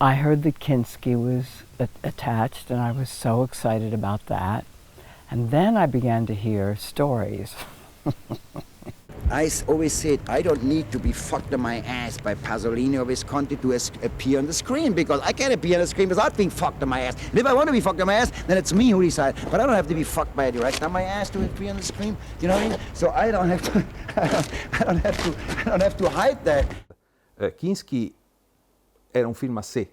I heard that Kinski was attached, and I was so excited about that. And then I began to hear stories. I always said I don't need to be fucked in my ass by Pasolini or Visconti to appear on the screen, because I can't appear on the screen without being fucked in my ass. And if I want to be fucked in my ass, then it's me who decides. But I don't have to be fucked by a director on my ass to appear on the screen. You know what I mean? So I don't have to. I don't have to hide that. Kinski era un film a sé.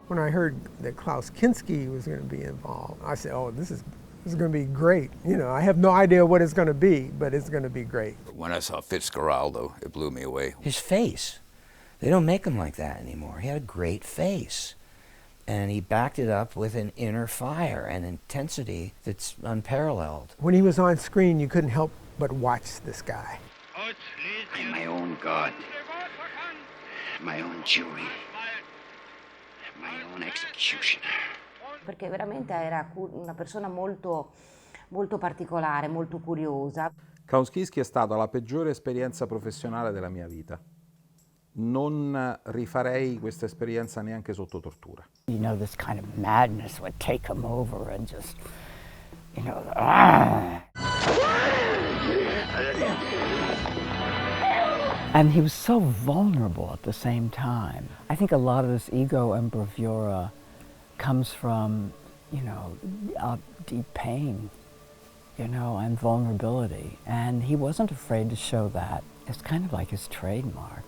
When I heard that Klaus Kinski was going to be involved, I said, oh, this is going to be great. You know, I have no idea what it's going to be, but it's going to be great. When I saw Fitzgeraldo, it blew me away. His face. They don't make him like that anymore. He had a great face. And he backed it up with an inner fire and intensity that's unparalleled. When he was on screen, you couldn't help but watch this guy. I'm my own God, my own jury, my own executioner. Perché veramente era una persona molto, molto particolare, molto curiosa. Klaus Kinski è stata la peggiore esperienza professionale della mia vita. Non rifarei questa esperienza neanche sotto tortura. You know, this kind of madness would take him over and just, you know, ah. And he was so vulnerable at the same time. I think a lot of this ego and bravura comes from, you know, deep pain, you know, and vulnerability. And he wasn't afraid to show that. It's kind of like his trademark.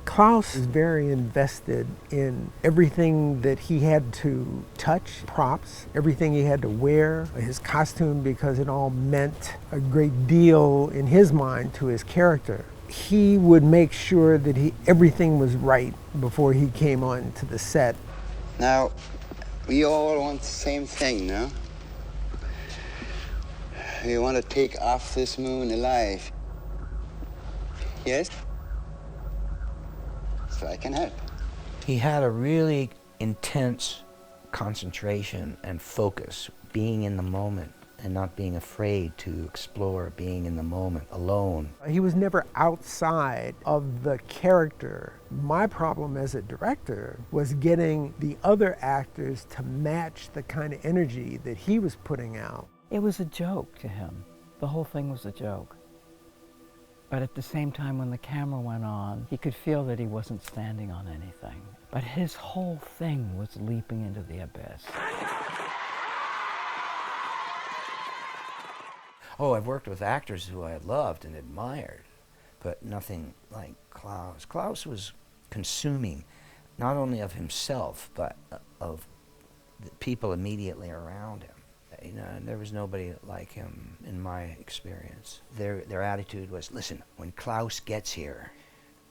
Klaus is very invested in everything that he had to touch, props, everything he had to wear, his costume, because it all meant a great deal in his mind to his character. He would make sure that everything was right before he came on to the set. Now, we all want the same thing, no? We want to take off this moon alive. Yes? So I can help. He had a really intense concentration and focus, being in the moment and not being afraid to explore being in the moment alone. He was never outside of the character. My problem as a director was getting the other actors to match the kind of energy that he was putting out. It was a joke to him. The whole thing was a joke. But at the same time, when the camera went on, he could feel that he wasn't standing on anything. But his whole thing was leaping into the abyss. Oh, I've worked with actors who I loved and admired, but nothing like Klaus. Klaus was consuming, not only of himself, but of the people immediately around him. You know, and there was nobody like him in my experience. Their attitude was, listen, when Klaus gets here,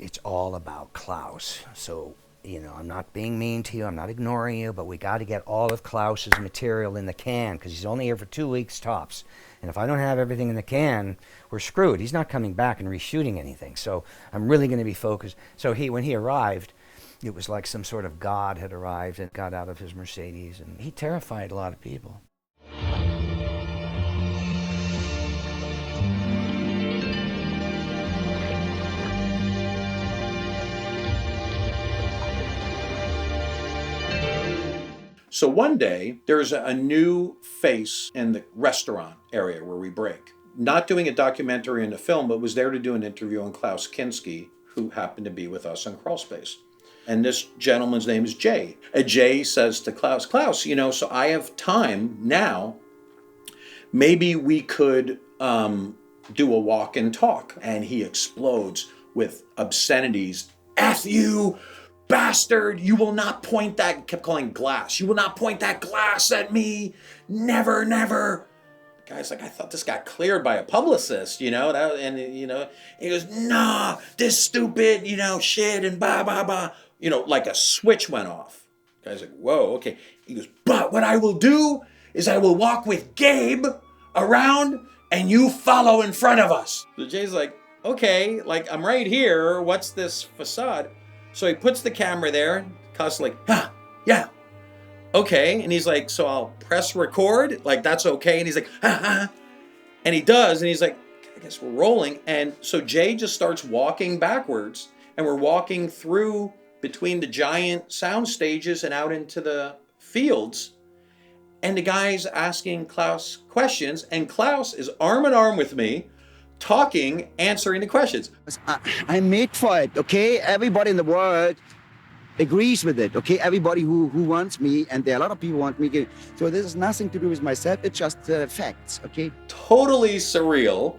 it's all about Klaus. So, you know, I'm not being mean to you, I'm not ignoring you, but we got to get all of Klaus's material in the can, because he's only here for 2 weeks tops. And if I don't have everything in the can, we're screwed. He's not coming back and reshooting anything. So I'm really going to be focused. So when he arrived, it was like some sort of god had arrived and got out of his Mercedes, and he terrified a lot of people. So one day, there's a new face in the restaurant area where we break. Not doing a documentary and a film, but was there to do an interview on Klaus Kinski, who happened to be with us on Crawl Space. And this gentleman's name is Jay. Jay says to Klaus, you know, so I have time now. Maybe we could do a walk and talk. And he explodes with obscenities. F you! Bastard, you will not point that, kept calling glass. You will not point that glass at me. Never, never. The guy's like, I thought this got cleared by a publicist, you know? And, you know, he goes, nah, this stupid, you know, shit and blah, blah, blah. You know, like a switch went off. The guy's like, whoa, okay. He goes, but what I will do is I will walk with Gabe around and you follow in front of us. So Jay's like, okay, like I'm right here. What's this facade? So he puts the camera there. Klaus is like, yeah, okay. And he's like, so I'll press record, like that's okay. And he's like, and he does. And he's like, I guess we're rolling. And so Jay just starts walking backwards, and we're walking through between the giant sound stages and out into the fields. And the guy's asking Klaus questions, and Klaus is arm in arm with me, talking, answering the questions. I'm made for it, okay? Everybody in the world agrees with it, okay? Everybody who wants me, and there are a lot of people who want me. So this has nothing to do with myself, it's just facts, okay? Totally surreal.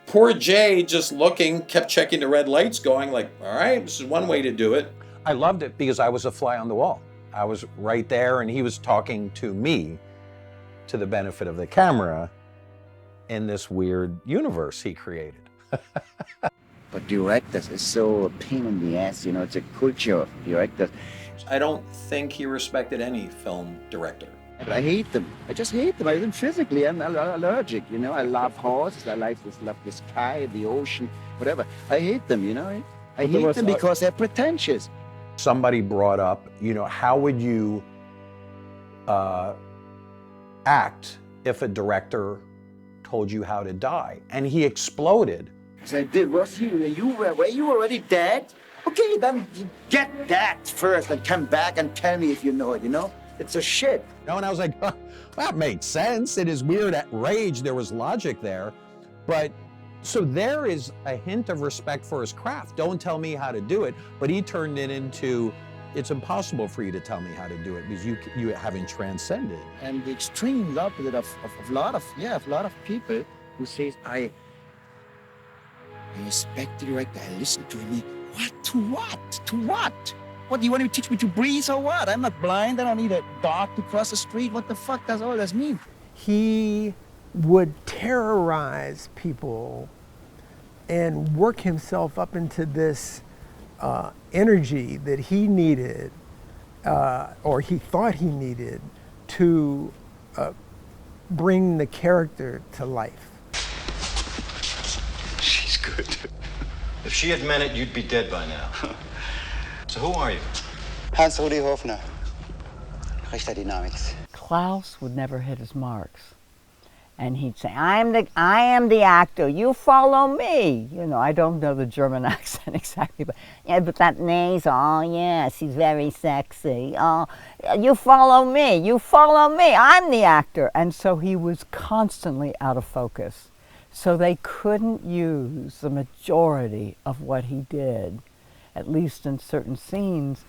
Poor Jay just looking, kept checking the red lights going like, all right, this is one way to do it. I loved it because I was a fly on the wall. I was right there and he was talking to me to the benefit of the camera in this weird universe he created. But directors is so a pain in the ass, you know, it's a culture of directors. I don't think he respected any film director. But I hate them. I just hate them. I mean, physically, I'm allergic, you know. I love horses, I love the sky, the ocean, whatever. I hate them, you know. I hate them because they're pretentious. Somebody brought up, you know, how would you act if a director told you how to die? And he exploded. So were you already dead? Okay, then get that first and come back and tell me if you know it, you know? It's a shit. You know, and I was like, well, that makes sense. It is weird at rage. There was logic there. But so there is a hint of respect for his craft. Don't tell me how to do it. But he turned it into, it's impossible for you to tell me how to do it because you haven't transcended. And the extreme opposite of a lot of people who says, I respect the director, I listen to him. What? To what? To what? What, do you want to teach me to breathe or what? I'm not blind, I don't need a dog to cross the street. What the fuck does all this mean? He would terrorize people and work himself up into this energy that he needed, or he thought he needed, to bring the character to life. She's good. If she had meant it, you'd be dead by now. So who are you? Hans-Rudi Hofner, Richter Dynamics. Klaus would never hit his marks. And he'd say, I am the actor, you follow me. You know, I don't know the German accent exactly, but yeah, but that nasal, oh yes, he's very sexy. Oh, you follow me, I'm the actor. And so he was constantly out of focus. So they couldn't use the majority of what he did, at least in certain scenes.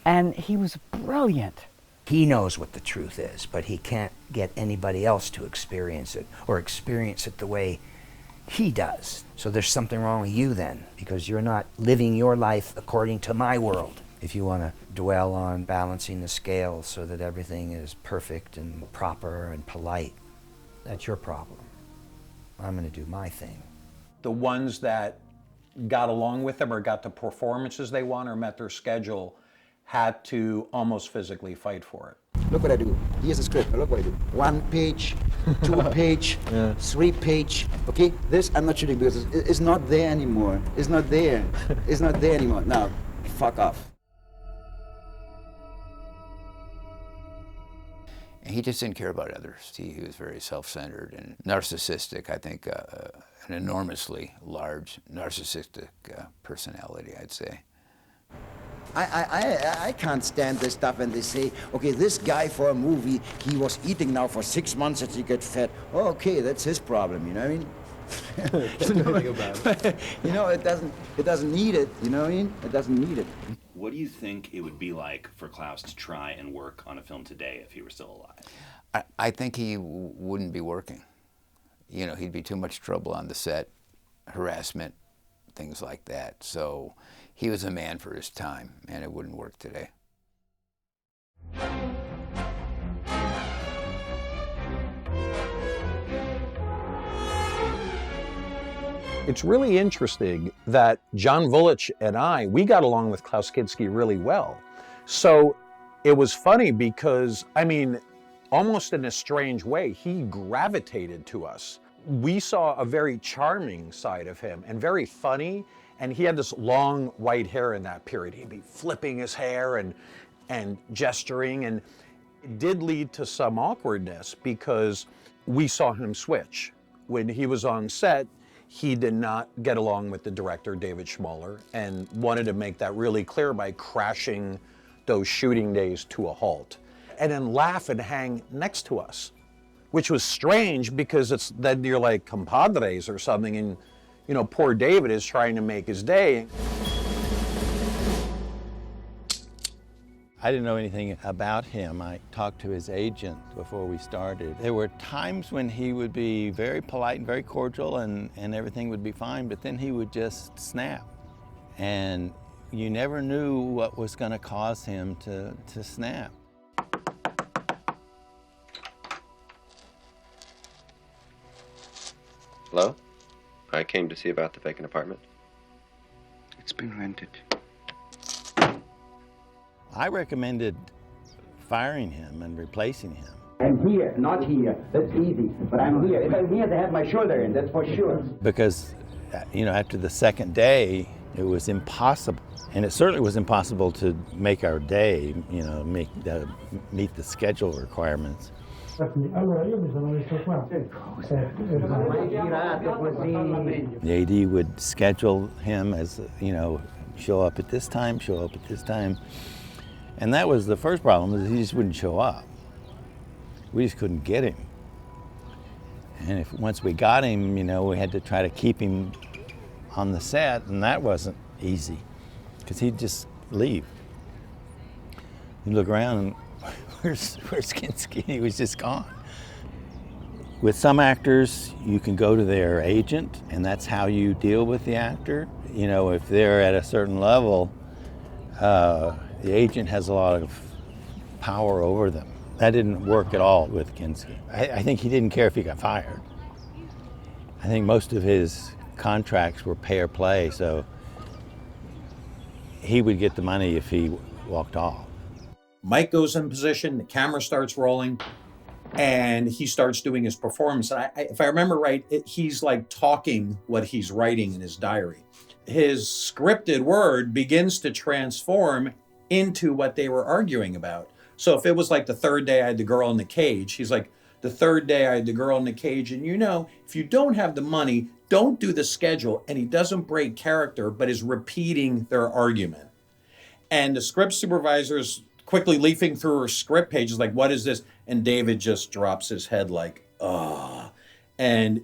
And he was brilliant. He knows what the truth is, but he can't get anybody else to experience it, or experience it the way he does. So there's something wrong with you then, because you're not living your life according to my world. If you want to dwell on balancing the scale so that everything is perfect and proper and polite, that's your problem. I'm going to do my thing. The ones that got along with him or got the performances they want or met their schedule had to almost physically fight for it. Look what I do. Here's the script. Look what I do. 1 page, 2 page, 3 page. Okay, this I'm not shooting because it's not there anymore. It's not there. It's not there anymore. Now, fuck off. He just didn't care about others. He was very self-centered and narcissistic. I think an enormously large narcissistic personality, I'd say. I can't stand this stuff when they say, okay, this guy for a movie, he was eating now for 6 months and he got fat. Oh, okay, that's his problem, you know what I mean? You know, it doesn't need it, you know what I mean? It doesn't need it. What do you think it would be like for Klaus to try and work on a film today if he were still alive? I think he wouldn't be working. You know, he'd be too much trouble on the set, harassment, things like that. So he was a man for his time, and it wouldn't work today. It's really interesting that John Vulich and we got along with Klaus Kinski really well. So it was funny because, I mean, almost in a strange way, he gravitated to us. we saw a very charming side of him and very funny. And he had this long white hair in that period. He'd be flipping his hair and gesturing. And it did lead to some awkwardness because we saw him switch. When he was on set, he did not get along with the director, David Schmoller, and wanted to make that really clear by crashing those shooting days to a halt. And then laugh and hang next to us, which was strange because then you're like compadres or something, and you know, poor David is trying to make his day. I didn't know anything about him. I talked to his agent before we started. There were times when he would be very polite and very cordial and everything would be fine, but then he would just snap. And you never knew what was going to cause him to snap. Hello? I came to see about the vacant apartment. It's been rented. I recommended firing him and replacing him. I'm here, not here. That's easy. But I'm here. If I'm here, they have my shoulder in, that's for sure. Because, you know, after the second day, it was impossible. And it certainly was impossible to make our day, you know, meet the schedule requirements. The AD would schedule him as, you know, show up at this time, show up at this time. And that was the first problem, is he just wouldn't show up. We just couldn't get him. And once we got him, you know, we had to try to keep him on the set, and that wasn't easy, because he'd just leave. You look around and where's Kinski? He was just gone. With some actors, you can go to their agent, and that's how you deal with the actor. You know, if they're at a certain level, the agent has a lot of power over them. That didn't work at all with Kinski. I think he didn't care if he got fired. I think most of his contracts were pay or play, so he would get the money if he walked off. Mike goes in position, the camera starts rolling, and he starts doing his performance. And if I remember right, he's like talking what he's writing in his diary. His scripted word begins to transform into what they were arguing about. So if it was like the third day I had the girl in the cage, he's like, the third day I had the girl in the cage, and you know, if you don't have the money, don't do the schedule. And he doesn't break character, but is repeating their argument. And the script supervisor's quickly leafing through her script pages like, what is this? And David just drops his head like, ah. And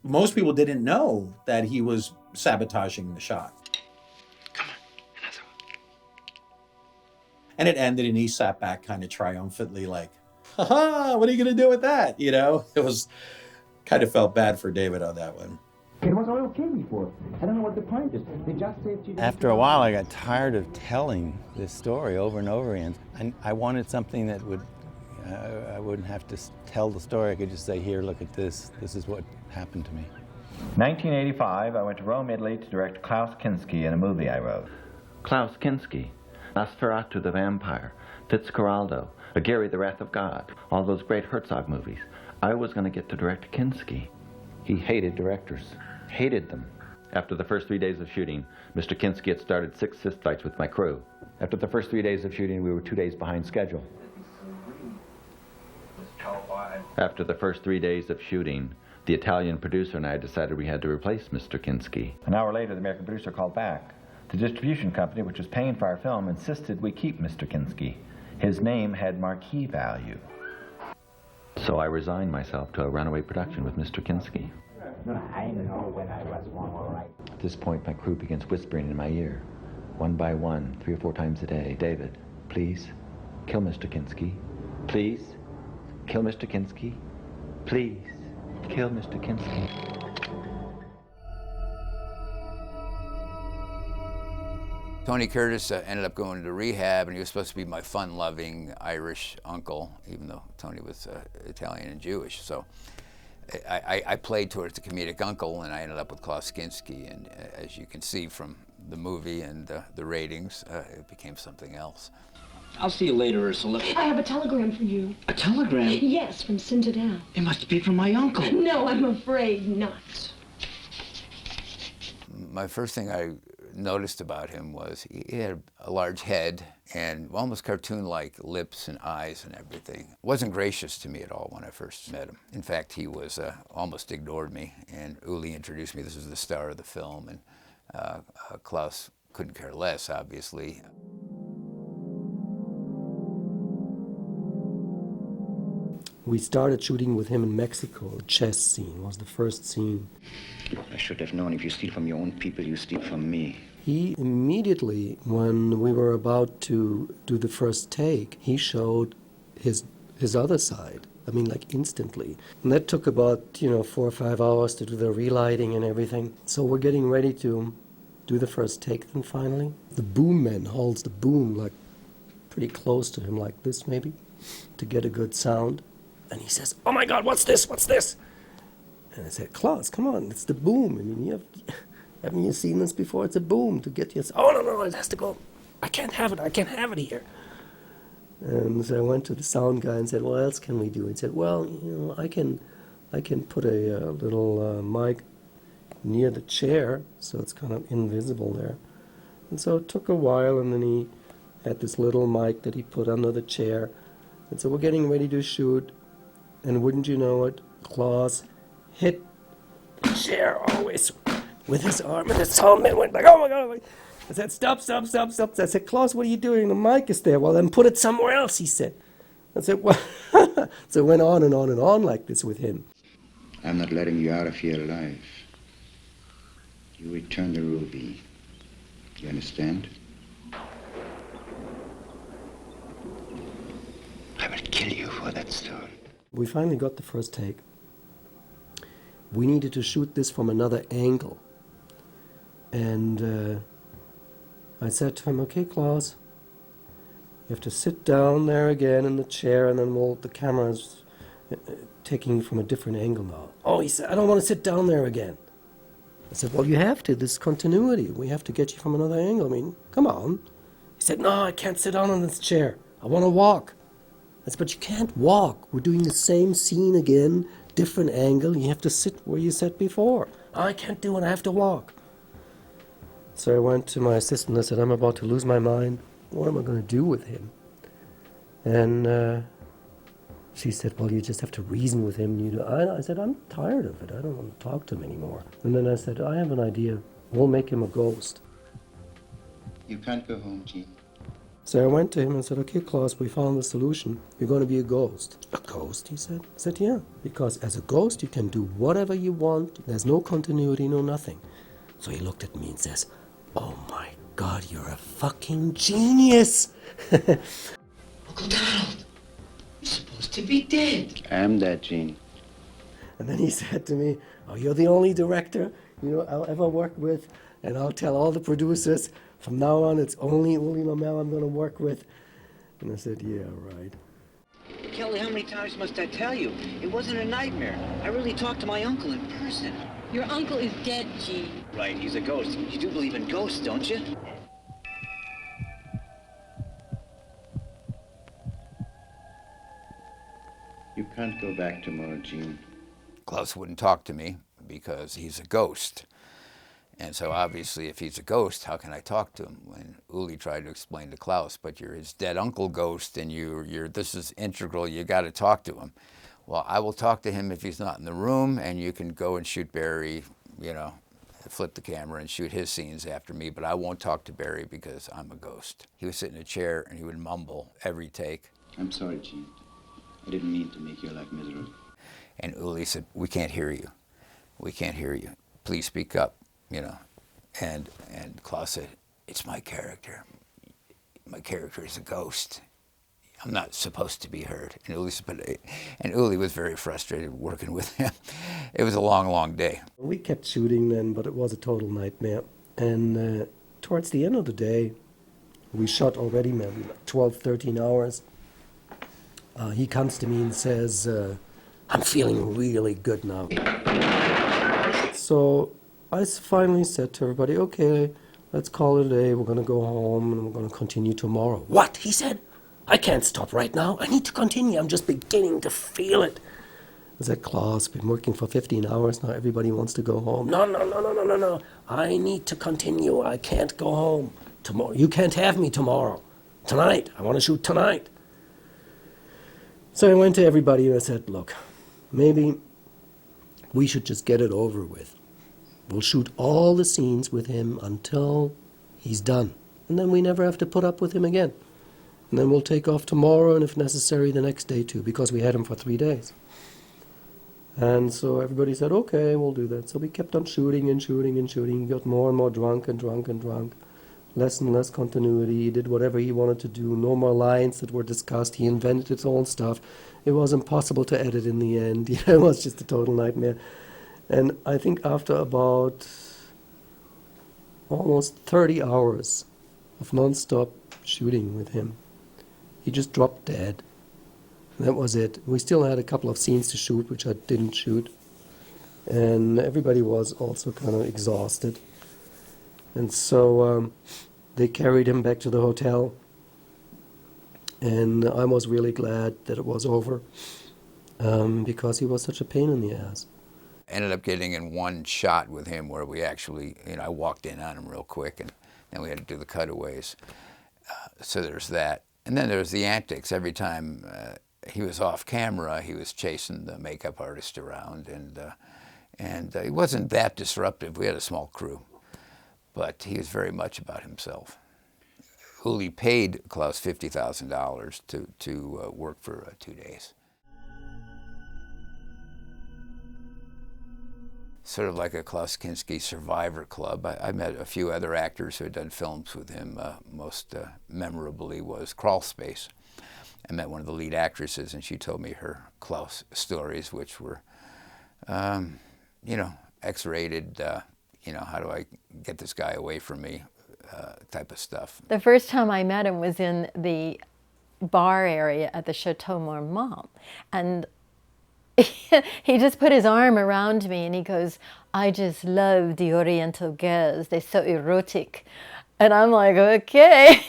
most people didn't know that he was sabotaging the shot. And it ended, and he sat back kind of triumphantly like, ha-ha, what are you going to do with that? You know, it was, kind of felt bad for David on that one. It was all okay before. I don't know what the point is. They just said you... After a while, I got tired of telling this story over and over again. And I wanted something that would, I wouldn't have to tell the story. I could just say, here, look at this. This is what happened to me. 1985, I went to Rome, Italy to direct Klaus Kinski in a movie I wrote. Klaus Kinski, Nosferatu the Vampire, Fitzcarraldo, Gary the Wrath of God, all those great Herzog movies. I was going to get to direct Kinski. He hated directors, hated them. After the first 3 days of shooting, Mr. Kinski had started 6 fistfights with my crew. After the first 3 days of shooting, we were 2 days behind schedule. After the first 3 days of shooting, the Italian producer and I decided we had to replace Mr. Kinski. An hour later, the American producer called back. The distribution company, which was paying for our film, insisted we keep Mr. Kinski. His name had marquee value. So I resigned myself to a runaway production with Mr. Kinski. I know when I was wrong, all right. At this point, my crew begins whispering in my ear, one by one, 3 or 4 times a day, David, please, kill Mr. Kinski. Please, kill Mr. Kinski. Please, kill Mr. Kinski. Tony Curtis ended up going to rehab, and he was supposed to be my fun-loving Irish uncle, even though Tony was Italian and Jewish. So I played towards the comedic uncle, and I ended up with Klaus Kinski. And as you can see from the movie and the ratings, it became something else. I'll see you later, Ursula. I have a telegram for you. A telegram? Yes, from Citadel. It must be from my uncle. No, I'm afraid not. My first thing I noticed about him was he had a large head and almost cartoon-like lips and eyes and everything. Wasn't gracious to me at all when I first met him. In fact, he was almost ignored me, and Uli introduced me. This was the star of the film, and Klaus couldn't care less, obviously. We started shooting with him in Mexico. A chess scene was the first scene. I should have known if you steal from your own people, you steal from me. He immediately, when we were about to do the first take, he showed his other side. I mean, like instantly. And that took about, 4 or 5 hours to do the relighting and everything. So we're getting ready to do the first take then finally. The boom man holds the boom like pretty close to him like this maybe to get a good sound. And he says, "Oh my God, what's this? What's this?" And I said, "Klaus, come on, it's the boom. I mean, haven't you seen this before? It's a boom to get you." "Oh, no, it has to go. I can't have it here." And so I went to the sound guy and said, "What else can we do?" He said, "Well, I can put a little mic near the chair, so it's kind of invisible there." And so it took a while, and then he had this little mic that he put under the chair. And so we're getting ready to shoot, and wouldn't you know it, Klaus hit the chair always with his arm, and the soundman went like, "Oh my God." I said, "Stop. I said, "Klaus, what are you doing? The mic is there." "Well, then put it somewhere else," he said. I said, "Well." So it went on and on and on like this with him. I'm not letting you out of here alive. You return the ruby. You understand? I will kill you for that stone. We finally got the first take. We needed to shoot this from another angle. And I said to him, "Okay, Klaus, you have to sit down there again in the chair, and then the camera's taking from a different angle now." "Oh," he said, "I don't want to sit down there again." I said, "Well, you have to. This is continuity. We have to get you from another angle. I mean, come on." He said, "No, I can't sit down in this chair. I want to walk." I said, "But you can't walk. We're doing the same scene again, different angle. You have to sit where you sat before." "I can't do it. I have to walk." So I went to my assistant and I said, "I'm about to lose my mind. What am I going to do with him?" And she said, "Well, you just have to reason with him." I said, "I'm tired of it. I don't want to talk to him anymore." And then I said, "I have an idea. We'll make him a ghost." You can't go home, Gene. So I went to him and said, "Okay, Klaus, we found the solution. You're going to be a ghost." "A ghost?" he said. I said, "Yeah, because as a ghost you can do whatever you want. There's no continuity, no nothing." So he looked at me and says, "Oh my God, you're a fucking genius." Uncle Donald, you're supposed to be dead. I'm dead, Gene. And then he said to me, "Oh, you're the only director I'll ever work with, and I'll tell all the producers, from now on it's only Uli Lommel I'm going to work with." And I said, "Yeah, right." Kelly, how many times must I tell you? It wasn't a nightmare. I really talked to my uncle in person. Your uncle is dead, Gene. Right, he's a ghost. You do believe in ghosts, don't you? You can't go back tomorrow, Gene. Klaus wouldn't talk to me because he's a ghost. And so obviously if he's a ghost, how can I talk to him? When Uli tried to explain to Klaus, "But you're his dead uncle ghost, and this is integral, you got to talk to him." "Well, I will talk to him if he's not in the room, and you can go and shoot Barry, flip the camera and shoot his scenes after me, but I won't talk to Barry because I'm a ghost." He would sit in a chair and he would mumble every take. I'm sorry, Gene. I didn't mean to make your life miserable. And Uli said, "We can't hear you. We can't hear you. Please speak up." And Klaus said, "It's my character. My character is a ghost. I'm not supposed to be heard." And Uli was very frustrated working with him. It was a long, long day. We kept shooting then, but it was a total nightmare. And towards the end of the day, we shot already maybe 12, 13 hours. He comes to me and says, "I'm feeling really good now." So I finally said to everybody, "Okay, let's call it a day. We're going to go home and we're going to continue tomorrow." "What?" he said. I can't stop right now. I need to continue. I'm just beginning to feel it. I said, Klaus, been working for 15 hours now. Everybody wants to go home. No, no, no, no, no, no, no. I need to continue. I can't go home tomorrow. You can't have me tomorrow. Tonight. I want to shoot tonight. So I went to everybody and I said, look, maybe we should just get it over with. We'll shoot all the scenes with him until he's done. And then we never have to put up with him again. And then we'll take off tomorrow and if necessary the next day too, because we had him for 3 days. And so everybody said, okay, we'll do that. So we kept on shooting and shooting and shooting. He got more and more drunk and drunk and drunk. Less and less continuity. He did whatever he wanted to do. No more lines that were discussed. He invented his own stuff. It was impossible to edit in the end. You know, it was just a total nightmare. And I think after about almost 30 hours of non-stop shooting with him, he just dropped dead. And that was it. We still had a couple of scenes to shoot, which I didn't shoot. And everybody was also kind of exhausted. And so they carried him back to the hotel. And I was really glad that it was over because he was such a pain in the ass. Ended up getting in one shot with him where we actually, I walked in on him real quick and then we had to do the cutaways. So there's that. And then there's the antics. Every time he was off camera, he was chasing the makeup artist around, and he wasn't that disruptive. We had a small crew, but he was very much about himself. Uli paid Klaus $50,000 to work for 2 days. Sort of like a Klaus Kinski survivor club. I met a few other actors who had done films with him. Most memorably was Crawl Space. I met one of the lead actresses and she told me her Klaus stories, which were, X-rated, how do I get this guy away from me type of stuff. The first time I met him was in the bar area at the Chateau Marmont. And he just put his arm around me and he goes, I just love the Oriental girls. They're so erotic. And I'm like, okay.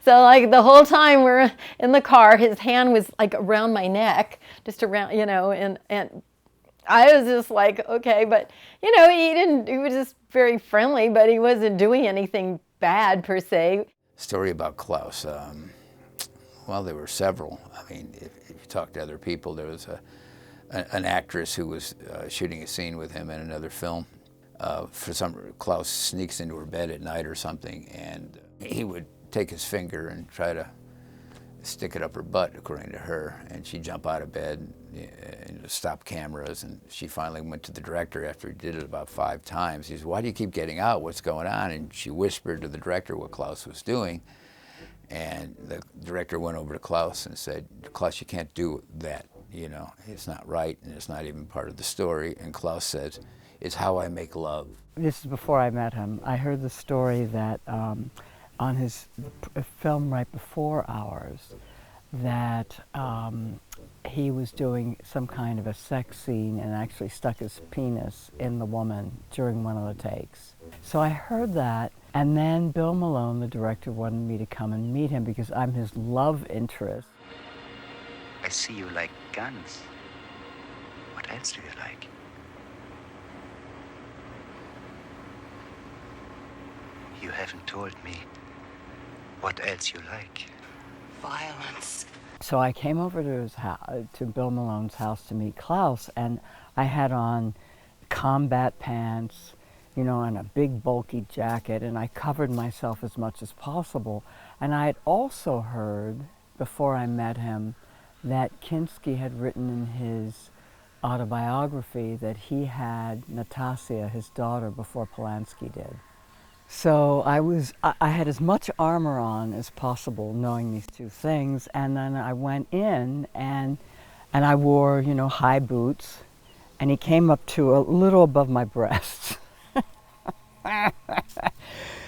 So like the whole time we're in the car, his hand was like around my neck, just around, and I was just like, okay. But, he was just very friendly, but he wasn't doing anything bad per se. Story about Klaus. Well, there were several. I mean, if you talk to other people, there was an actress who was shooting a scene with him in another film. Klaus sneaks into her bed at night or something, and he would take his finger and try to stick it up her butt, according to her, and she'd jump out of bed and stop cameras, and she finally went to the director after he did it about 5 times. He said, why do you keep getting out? What's going on? And she whispered to the director what Klaus was doing, and the director went over to Klaus and said, Klaus, you can't do that. It's not right, and it's not even part of the story. And Klaus says, it's how I make love. This is before I met him. I heard the story that on his film right before ours, that he was doing some kind of a sex scene and actually stuck his penis in the woman during one of the takes. So I heard that, and then Bill Malone, the director, wanted me to come and meet him because I'm his love interest. I see you like guns. What else do you like? You haven't told me what else you like. Violence. So I came over to his house, to Bill Malone's house to meet Klaus, and I had on combat pants, and a big bulky jacket, and I covered myself as much as possible. And I had also heard, before I met him, that Kinski had written in his autobiography that he had Natasha, his daughter, before Polanski did. So I had as much armor on as possible, knowing these two things, and then I went in and I wore, high boots, and he came up to a little above my breasts.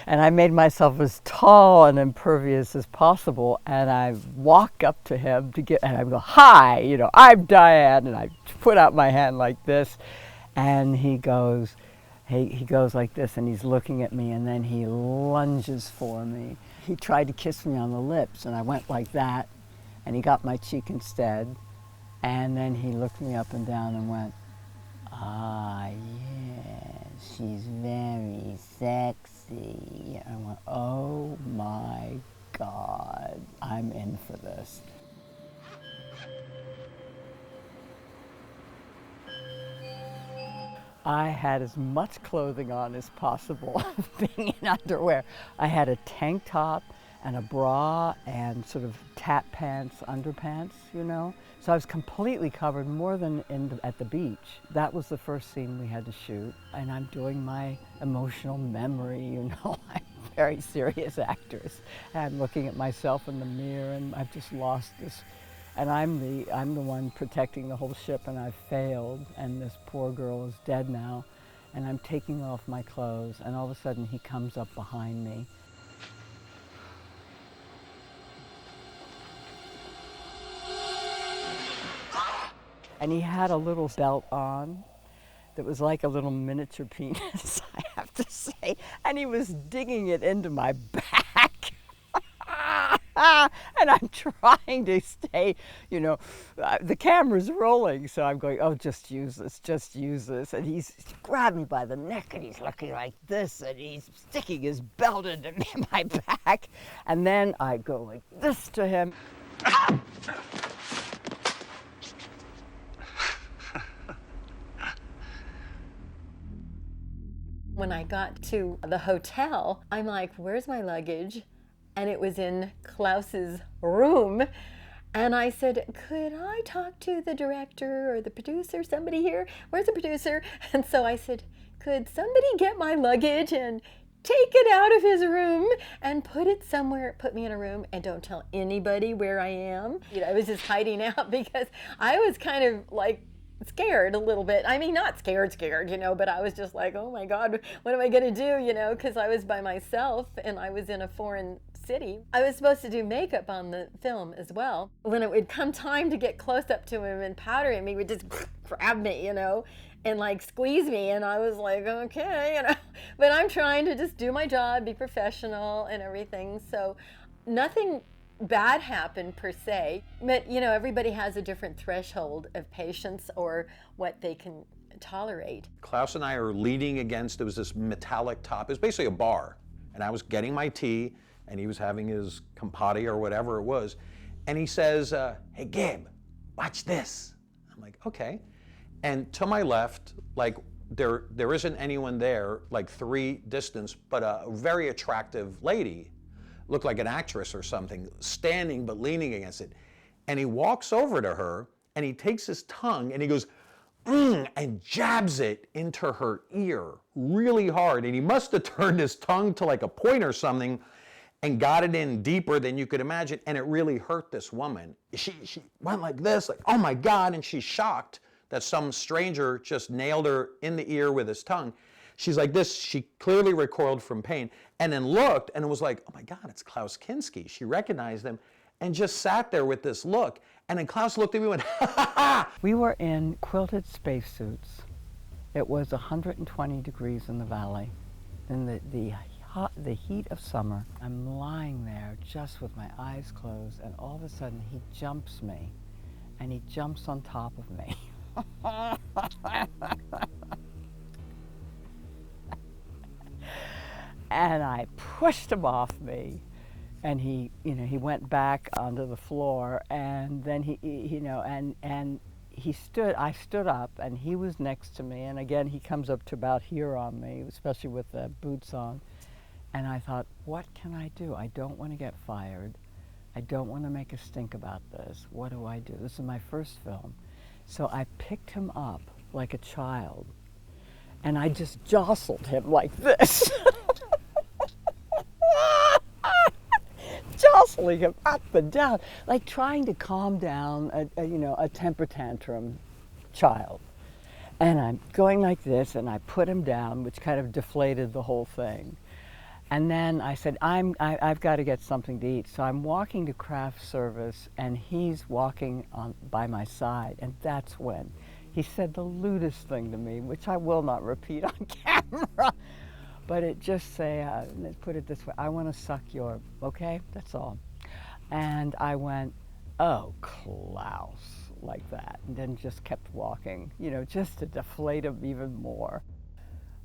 And I made myself as tall and impervious as possible, and I walk up to him and I go, hi, I'm Diane, and I put out my hand like this, and he goes like this, and he's looking at me, and then he lunges for me, he tried to kiss me on the lips, and I went like that, and he got my cheek instead. And then he looked me up and down and went, "Ah, yeah, she's very sexy." I went, "Oh my God, I'm in for this." I had as much clothing on as possible, being in underwear. I had a tank top and a bra and sort of tap pants, underpants, you know? So I was completely covered, more than at the beach. That was the first scene we had to shoot, and I'm doing my emotional memory, you know? I'm a very serious actress. And I'm looking at myself in the mirror, and I've just lost this. And I'm the one protecting the whole ship, and I've failed, and this poor girl is dead now, and I'm taking off my clothes, and all of a sudden he comes up behind me. And he had a little belt on that was like a little miniature penis, I have to say, and he was digging it into my back. And I'm trying to stay, you know, the camera's rolling, so I'm going, "Oh, just use this, just use this." And he's grabbed me by the neck, and he's looking like this, and he's sticking his belt into my back. And then I go like this to him. When I got to the hotel, I'm like, "Where's my luggage?" And it was in Klaus's room. And I said, "Could I talk to the director or the producer, somebody here? Where's the producer?" And so I said, "Could somebody get my luggage and take it out of his room and put it somewhere, put me in a room, and don't tell anybody where I am?" You know, I was just hiding out because I was kind of like scared a little bit. I mean, not scared, you know, but I was just like, "Oh my God, what am I going to do?" You know, because I was by myself and I was in a foreign city. I was supposed to do makeup on the film as well. When it would come time to get close up to him and powder him, he would just grab me, you know, and like squeeze me, and I was like, "Okay," you know, but I'm trying to just do my job, be professional and everything. So nothing bad happened per se, but you know, everybody has a different threshold of patience or what they can tolerate. Klaus and I are leaning against, it was this metallic top. It was basically a bar. And I was getting my tea, and he was having his compati or whatever it was. And he says, "Hey, Gabe, watch this." I'm like, "Okay." And to my left, like there isn't anyone there, like 3 distance, but a very attractive lady, looked like an actress or something, standing but leaning against it. And he walks over to her, and he takes his tongue, and he goes, and jabs it into her ear really hard. And he must have turned his tongue to like a point or something and got it in deeper than you could imagine. And it really hurt this woman. She went like this, like, "Oh my God." And she's shocked that some stranger just nailed her in the ear with his tongue. She's like this. She clearly recoiled from pain and then looked, and it was like, "Oh my God, it's Klaus Kinski." She recognized him and just sat there with this look. And then Klaus looked at me and went, "Ha ha ha." We were in quilted spacesuits. It was 120 degrees in the valley in the heat of summer. I'm lying there just with my eyes closed, and all of a sudden he jumps me, and he jumps on top of me. And I pushed him off me, and he went back onto the floor, and then I stood up, and he was next to me, and again he comes up to about here on me, especially with the boots on, and I thought, what can I do? I don't want to get fired. I don't want to make a stink about this. What do I do? This is my first film. So I picked him up like a child, and I just jostled him like this. Jostling him up and down, like trying to calm down a temper tantrum child. And I'm going like this, and I put him down, which kind of deflated the whole thing. And then I said, I've got to get something to eat. So I'm walking to craft service, and he's walking by my side. And that's when he said the lewdest thing to me, which I will not repeat on camera. But it just say, let's put it this way, I want to suck your, okay, that's all. And I went, oh, Klaus, like that, and then just kept walking, you know, just to deflate him even more.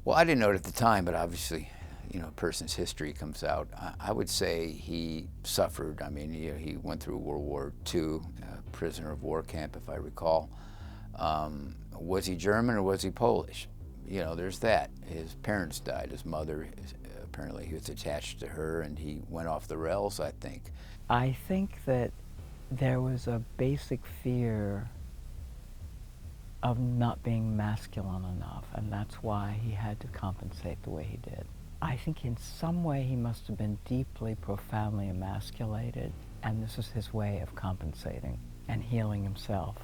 Well, I didn't know it at the time, but obviously, you know, a person's history comes out. I would say he suffered. I mean, he went through World War II, prisoner of war camp, if I recall. Was he German or was he Polish? You know, there's that. His parents died. His mother, apparently he was attached to her, and he went off the rails, I think. I think that there was a basic fear of not being masculine enough, and that's why he had to compensate the way he did. I think in some way he must have been deeply, profoundly emasculated, and this is his way of compensating and healing himself.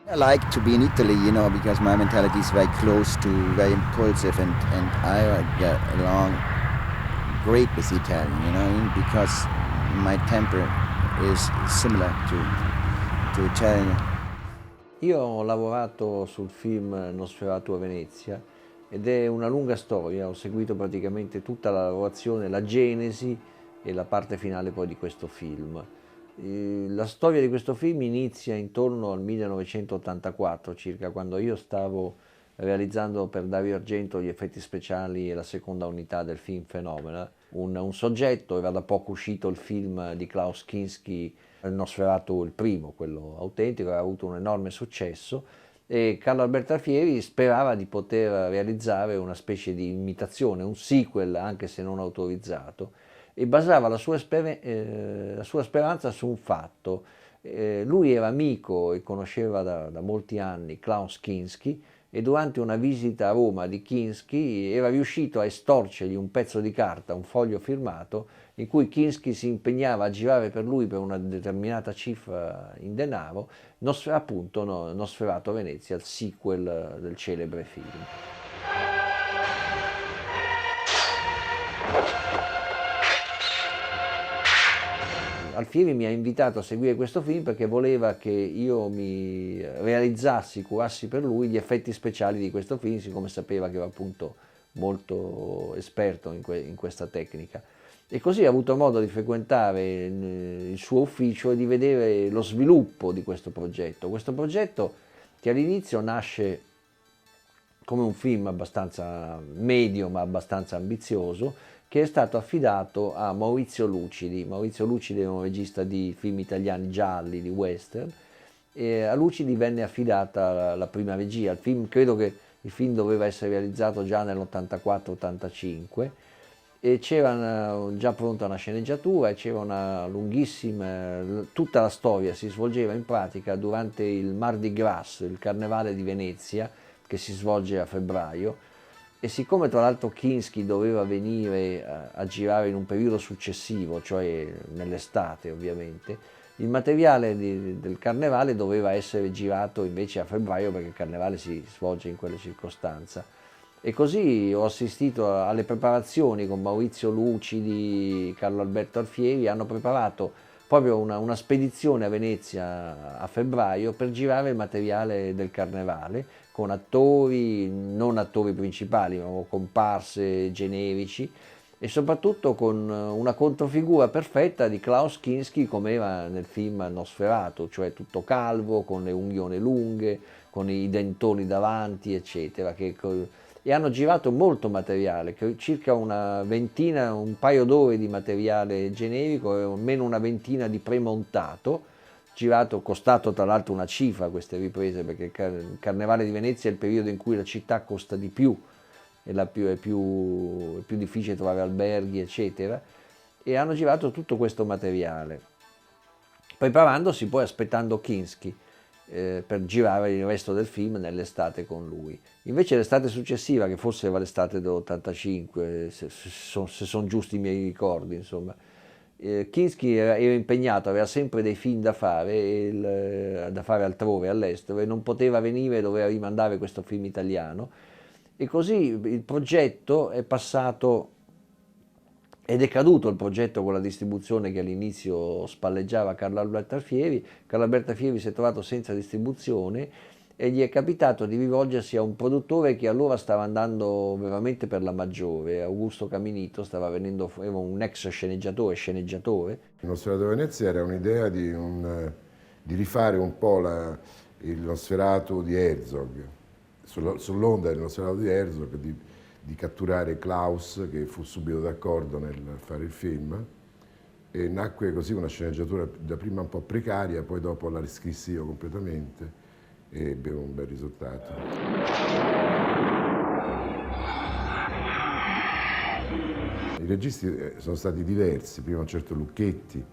I like to be in Italy, you know, because my mentality is very close to, very impulsive, and I get along great with Italian, you know, because my temper is similar to Italian. Io ho lavorato sul film Nosferatu a Venezia ed è una lunga storia, ho seguito praticamente tutta la lavorazione, la genesi e la parte finale poi di questo film. La storia di questo film inizia intorno al 1984 circa, quando io stavo realizzando per Dario Argento gli effetti speciali e la seconda unità del film Phenomena. Un soggetto, era da poco uscito il film di Klaus Kinski, Nosferatu il primo, quello autentico, aveva avuto un enorme successo e Carlo Alberto Alfieri sperava di poter realizzare una specie di imitazione, un sequel anche se non autorizzato, e basava la sua speranza su un fatto. Lui era amico e conosceva da molti anni Klaus Kinski, e durante una visita a Roma di Kinski era riuscito a estorcergli un pezzo di carta, un foglio firmato, in cui Kinski si impegnava a girare per lui per una determinata cifra in denaro, appunto Nosferatu a Venezia, il sequel del celebre film. Alfieri mi ha invitato a seguire questo film perché voleva che io mi realizzassi, curassi per lui gli effetti speciali di questo film, siccome sapeva che ero appunto molto esperto in questa tecnica. E così ho avuto modo di frequentare il suo ufficio e di vedere lo sviluppo di questo progetto. Questo progetto che all'inizio nasce come un film abbastanza medio ma abbastanza ambizioso, che è stato affidato a Maurizio Lucidi. Maurizio Lucidi è un regista di film italiani gialli, di western, e a Lucidi venne affidata la prima regia. Credo che il film doveva essere realizzato già nell'84-85 e c'era già pronta una sceneggiatura e c'era una lunghissima, tutta la storia si svolgeva in pratica durante il Mardi Gras, il carnevale di Venezia, che si svolge a febbraio. E siccome tra l'altro Kinski doveva venire a girare in un periodo successivo, cioè nell'estate ovviamente, il materiale del carnevale doveva essere girato invece a febbraio perché il carnevale si svolge in quelle circostanze. E così ho assistito alle preparazioni con Maurizio Lucidi, Carlo Alberto Alfieri, hanno preparato proprio una spedizione a Venezia a febbraio per girare il materiale del carnevale, con attori, non attori principali, ma comparse generici, e soprattutto con una controfigura perfetta di Klaus Kinski come era nel film Nosferatu, cioè tutto calvo, con le unghione lunghe, con i dentoni davanti, eccetera. E hanno girato molto materiale, circa una ventina, un paio d'ore di materiale generico e almeno una ventina di premontato, girato, costato tra l'altro una cifra queste riprese, perché il Carnevale di Venezia è il periodo in cui la città costa di più, è più difficile trovare alberghi, eccetera, e hanno girato tutto questo materiale, preparandosi poi, aspettando Kinski per girare il resto del film nell'estate con lui. Invece l'estate successiva, che forse era l'estate dell'85, se sono giusti i miei ricordi, insomma, Kinski era impegnato, aveva sempre dei film da fare altrove, all'estero, e non poteva venire, doveva rimandare questo film italiano, e così il progetto è passato ed è caduto il progetto con la distribuzione che all'inizio spalleggiava Carlo Alberto Alfieri. Carlo Alberto Alfieri si è trovato senza distribuzione e gli è capitato di rivolgersi a un produttore che allora stava andando veramente per la maggiore, Augusto Caminito, stava venendo, era un ex sceneggiatore. Il Nosferatu di Venezia era un'idea di rifare un po' il Nosferatu di Herzog, sull'onda del Nosferatu di Herzog, di catturare Klaus, che fu subito d'accordo nel fare il film, e nacque così una sceneggiatura da prima un po' precaria, poi dopo la riscrissi io completamente e ebbe un bel risultato. I registi sono stati diversi, prima un certo Lucchetti,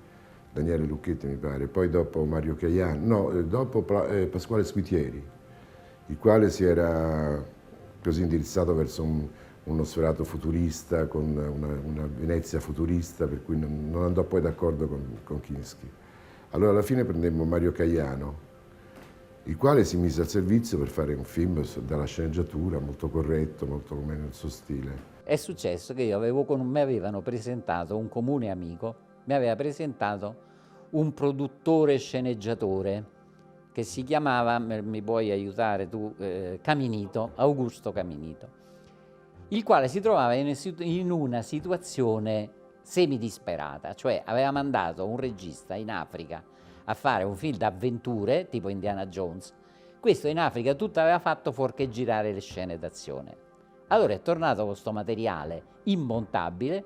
Daniele Lucchetti mi pare, poi dopo Mario Caiano, no, dopo Pasquale Squitieri, il quale si era così indirizzato verso un Nosferatu futurista, con una Venezia futurista, per cui non andò poi d'accordo con Kinski. Allora alla fine prendemmo Mario Caiano, il quale si mise al servizio per fare un film dalla sceneggiatura, molto corretto, molto come nel suo stile. È successo che mi avevano presentato, un comune amico, mi aveva presentato un produttore sceneggiatore che si chiamava, mi puoi aiutare tu, Caminito, Augusto Caminito, il quale si trovava in una situazione semidisperata, cioè aveva mandato un regista in Africa a fare un film d'avventure, tipo Indiana Jones. Questo in Africa tutto aveva fatto fuorché girare le scene d'azione. Allora è tornato con questo materiale immontabile,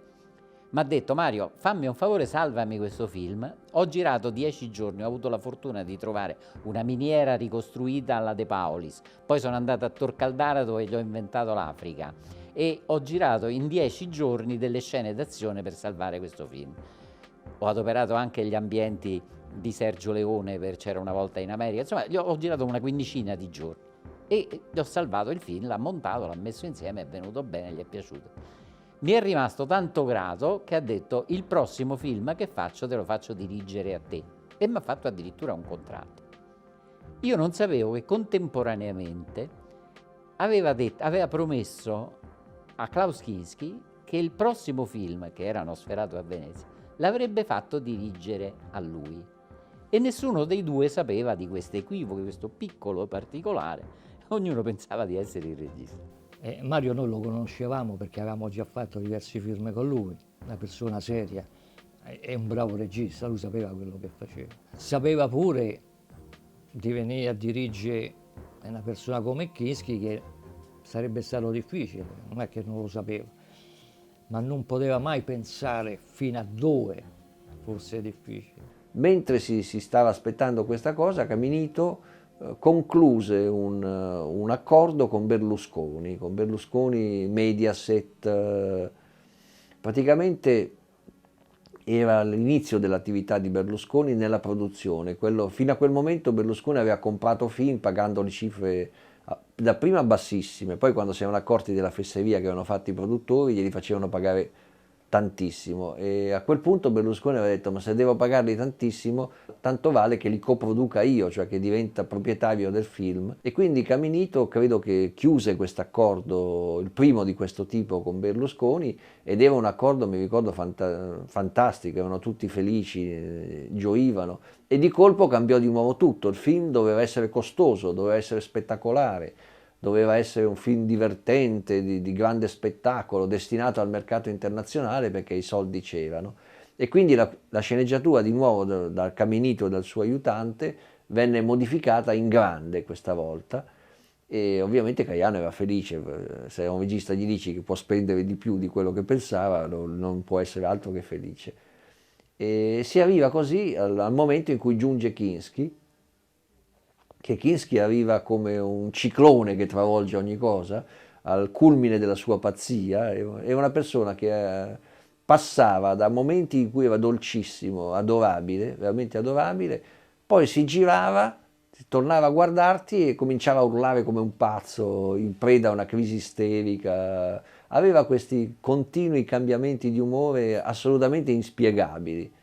mi ha detto: Mario, fammi un favore, salvami questo film. Ho girato 10 giorni, ho avuto la fortuna di trovare una miniera ricostruita alla De Paolis, poi sono andato a Torcaldara dove gli ho inventato l'Africa e ho girato in 10 giorni delle scene d'azione per salvare questo film. Ho adoperato anche gli ambienti di Sergio Leone per C'era una volta in America, insomma ho girato una quindicina di giorni e gli ho salvato il film, l'ha montato, l'ha messo insieme, è venuto bene, gli è piaciuto. Mi è rimasto tanto grato che ha detto: il prossimo film che faccio te lo faccio dirigere a te, e mi ha fatto addirittura un contratto. Io non sapevo che contemporaneamente aveva promesso a Klaus Kinski che il prossimo film, che era Nosferatu a Venezia, l'avrebbe fatto dirigere a lui. E nessuno dei due sapeva di questo equivoco, questo piccolo particolare. Ognuno pensava di essere il regista. Mario noi lo conoscevamo perché avevamo già fatto diversi film con lui, una persona seria, è un bravo regista, lui sapeva quello che faceva. Sapeva pure di venire a dirigere una persona come Kinski, che sarebbe stato difficile, non è che non lo sapeva, ma non poteva mai pensare fino a dove fosse difficile. Mentre si stava aspettando questa cosa, Caminito concluse un accordo con Berlusconi Mediaset. Praticamente era l'inizio dell'attività di Berlusconi nella produzione. Fino a quel momento Berlusconi aveva comprato film pagando le cifre dapprima bassissime, poi quando si erano accorti della fesseria che avevano fatto i produttori glieli facevano pagare tantissimo, e a quel punto Berlusconi aveva detto: ma se devo pagarli tantissimo, tanto vale che li coproduca io, cioè che diventa proprietario del film. E quindi Caminito credo che chiuse questo accordo, il primo di questo tipo con Berlusconi, ed era un accordo, mi ricordo, fantastico, erano tutti felici, gioivano, e di colpo cambiò di nuovo tutto. Il film doveva essere costoso, doveva essere spettacolare, doveva essere un film divertente, di grande spettacolo, destinato al mercato internazionale perché i soldi c'erano. E quindi la sceneggiatura di nuovo dal Caminito e dal suo aiutante venne modificata in grande questa volta, e ovviamente Caiano era felice. Se a un regista gli dici che può spendere di più di quello che pensava, non può essere altro che felice. E si arriva così al momento in cui giunge Kinski, che Kinski arriva come un ciclone che travolge ogni cosa, al culmine della sua pazzia. È una persona che passava da momenti in cui era dolcissimo, adorabile, veramente adorabile, poi si girava, tornava a guardarti e cominciava a urlare come un pazzo, in preda a una crisi isterica. Aveva questi continui cambiamenti di umore assolutamente inspiegabili.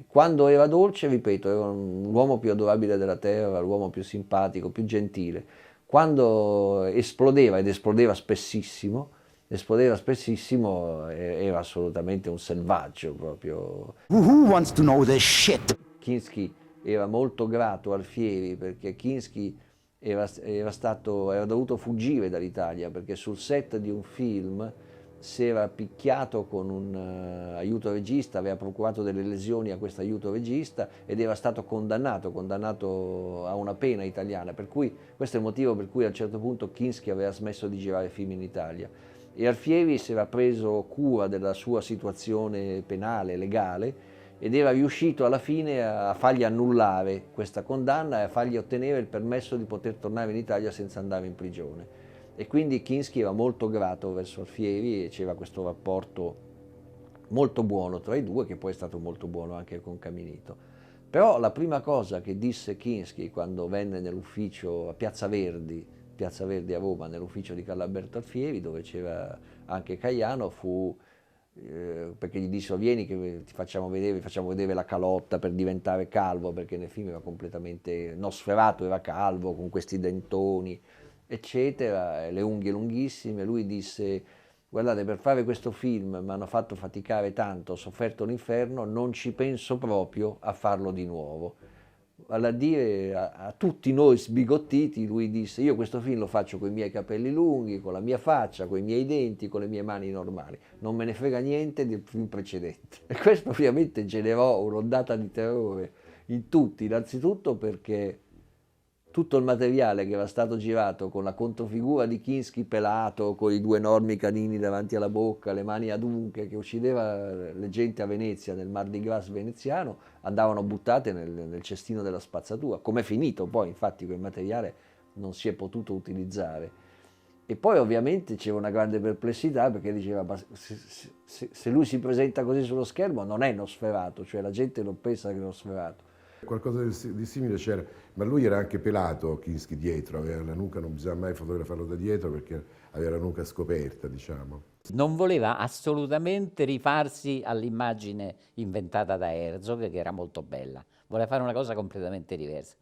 Quando era dolce, ripeto, era l'uomo più adorabile della terra, l'uomo più simpatico, più gentile. Quando esplodeva, ed esplodeva spessissimo, esplodeva spessissimo, era assolutamente un selvaggio proprio. Who wants to know this shit? Kinski era molto grato al Fieri perché Kinski era dovuto fuggire dall'Italia perché sul set di un film si era picchiato con un aiuto regista, aveva procurato delle lesioni a questo aiuto regista ed era stato condannato a una pena italiana, per cui questo è il motivo per cui a un certo punto Kinski aveva smesso di girare film in Italia. E Alfieri si era preso cura della sua situazione penale, legale, ed era riuscito alla fine a fargli annullare questa condanna e a fargli ottenere il permesso di poter tornare in Italia senza andare in prigione. E quindi Kinski era molto grato verso Alfieri e c'era questo rapporto molto buono tra i due, che poi è stato molto buono anche con Caminito. Però la prima cosa che disse Kinski quando venne nell'ufficio a Piazza Verdi a Roma, nell'ufficio di Carlo Alberto Alfieri, dove c'era anche Caiano, fu perché gli disse: vieni che ti facciamo vedere la calotta per diventare calvo, perché nel film era completamente Nosferatu, era calvo con questi dentoni eccetera, le unghie lunghissime. Lui disse: guardate, per fare questo film mi hanno fatto faticare tanto, ho sofferto l'inferno, non ci penso proprio a farlo di nuovo. Vale a dire, a tutti noi sbigottiti, lui disse: io questo film lo faccio con i miei capelli lunghi, con la mia faccia, con i miei denti, con le mie mani normali, non me ne frega niente del film precedente. E questo ovviamente generò un'ondata di terrore in tutti, innanzitutto perché tutto il materiale che era stato girato con la controfigura di Kinski pelato, con i due enormi canini davanti alla bocca, le mani adunche, che uccideva le gente a Venezia, nel Mardi Gras veneziano, andavano buttate nel cestino della spazzatura. Com'è finito poi, infatti, quel materiale non si è potuto utilizzare. E poi ovviamente c'era una grande perplessità, perché diceva: se lui si presenta così sullo schermo non è Nosferatu, cioè la gente non pensa che è Nosferatu. Qualcosa di simile c'era, ma lui era anche pelato, Kinski, dietro, aveva la nuca, non bisogna mai fotografarlo da dietro perché aveva la nuca scoperta, diciamo. Non voleva assolutamente rifarsi all'immagine inventata da Herzog, che era molto bella, voleva fare una cosa completamente diversa.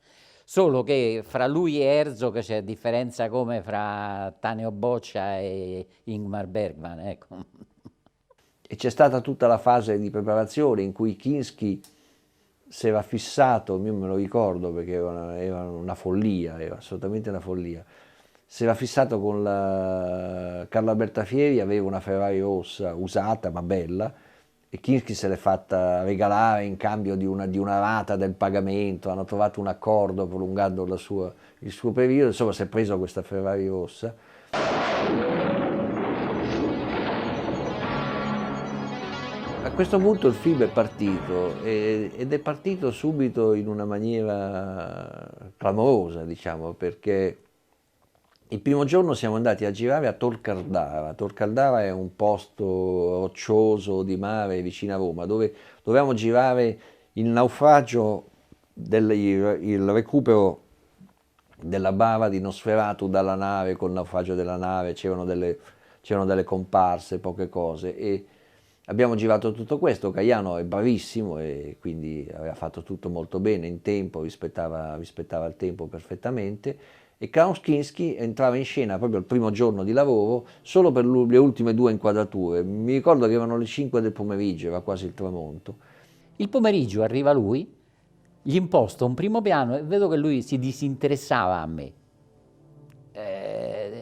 Solo che fra lui e Herzog c'è differenza come fra Taneo Boccia e Ingmar Bergman, ecco. E c'è stata tutta la fase di preparazione in cui Kinski si era fissato, io me lo ricordo perché era una follia, era assolutamente una follia. Si era fissato con la Carlo Alberto Alfieri, aveva una Ferrari rossa usata ma bella, e Kinski se l'è fatta regalare in cambio di una rata del pagamento, hanno trovato un accordo prolungando il suo periodo, insomma si è preso questa Ferrari rossa. A questo punto il film è partito ed è partito subito in una maniera clamorosa, diciamo, perché il primo giorno siamo andati a girare a Tor Cardava. Tor Cardava è un posto roccioso di mare vicino a Roma, dove dovevamo girare il naufragio, il recupero della bava di Nosferatu dalla nave, col naufragio della nave, c'erano delle comparse, poche cose. E abbiamo girato tutto questo. Caiano è bravissimo e quindi aveva fatto tutto molto bene, in tempo, rispettava il tempo perfettamente. E Klaus Kinski entrava in scena proprio il primo giorno di lavoro solo per le ultime 2 inquadrature. Mi ricordo che erano le 5 del pomeriggio, era quasi il tramonto. Il pomeriggio arriva lui, gli imposto un primo piano e vedo che lui si disinteressava a me.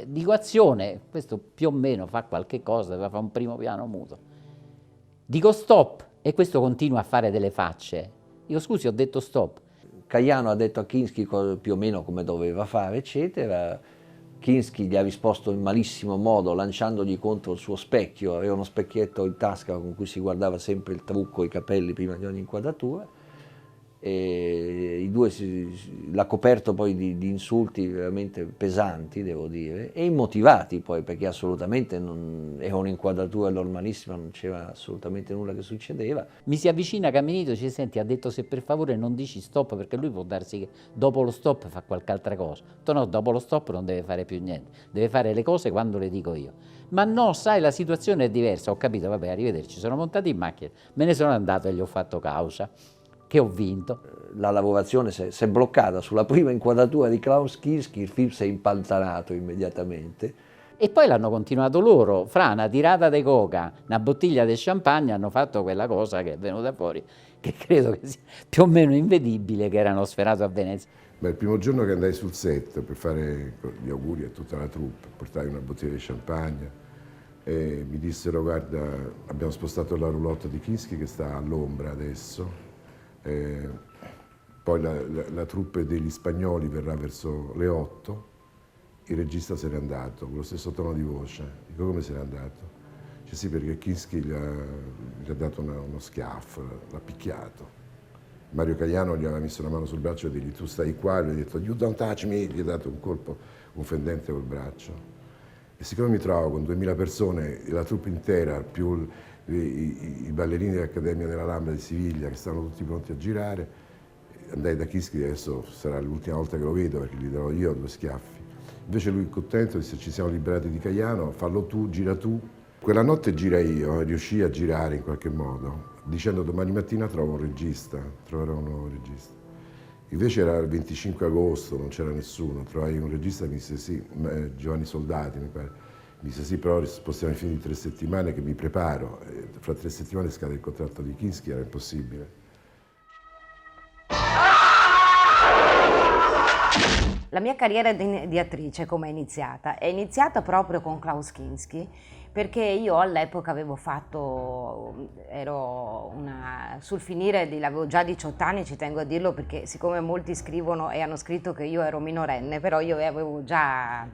Dico: azione, questo più o meno fa qualche cosa, deve fare un primo piano muto. Dico stop e questo continua a fare delle facce. Dico: scusi, ho detto stop. Caiano ha detto a Kinski più o meno come doveva fare, eccetera. Kinski gli ha risposto in malissimo modo, lanciandogli contro il suo specchio. Aveva uno specchietto in tasca con cui si guardava sempre il trucco, i capelli prima di ogni inquadratura. E i due l'ha coperto poi di insulti veramente pesanti, devo dire, e immotivati poi, perché assolutamente era un'inquadratura normalissima, non c'era assolutamente nulla che succedeva. Mi si avvicina Caminito e dice: senti, ha detto se per favore non dici stop, perché lui può darsi che dopo lo stop fa qualche altra cosa. Ho detto: no, dopo lo stop non deve fare più niente, deve fare le cose quando le dico io. Ma no, sai, la situazione è diversa. Ho capito, vabbè, arrivederci. Sono montato in macchina, me ne sono andato e gli ho fatto causa, che ho vinto. La lavorazione si è bloccata sulla prima inquadratura di Klaus Kinski, il film si è impantanato immediatamente E poi l'hanno continuato loro, fra una tirata di coca, una bottiglia di champagne, hanno fatto quella cosa che è venuta fuori, che credo che sia più o meno invedibile, che era Nosferatu a Venezia. Beh, il primo giorno che andai sul set per fare gli auguri a tutta la troupe, portai una bottiglia di champagne e mi dissero: guarda, abbiamo spostato la roulotte di Kinski che sta all'ombra adesso, poi la troupe degli spagnoli verrà verso le 8, il regista se n'è andato con lo stesso tono di voce. Dico: come se n'è andato? Dice: sì, perché Kinski gli ha dato uno schiaffo, l'ha picchiato. Mario Caiano gli aveva messo una mano sul braccio e gli: tu stai qua, gli ha detto: you don't touch me, gli ha dato un colpo, un fendente col braccio. E siccome mi trovo con 2000 persone, la troupe intera, più i ballerini dell'Accademia della Lambda di Siviglia che stanno tutti pronti a girare, andai da Kinski: adesso sarà l'ultima volta che lo vedo perché gli darò io 2 schiaffi. Invece lui, contento, disse: ci siamo liberati di Caiano, fallo tu, gira tu. Quella notte gira io, riuscii a girare in qualche modo, dicendo: domani mattina trovo un regista, troverò un nuovo regista. Invece era il 25 agosto, non c'era nessuno, trovai un regista e mi disse: sì, Giovanni Soldati mi pare, mi disse: sì, però spostiamo i film di 3 settimane che mi preparo, e fra 3 settimane scade il contratto di Kinski, era impossibile. La mia carriera di attrice come è iniziata? È iniziata proprio con Klaus Kinski, perché io all'epoca avevo fatto, sul finire, avevo già 18 anni, ci tengo a dirlo perché siccome molti scrivono e hanno scritto che io ero minorenne, però io avevo già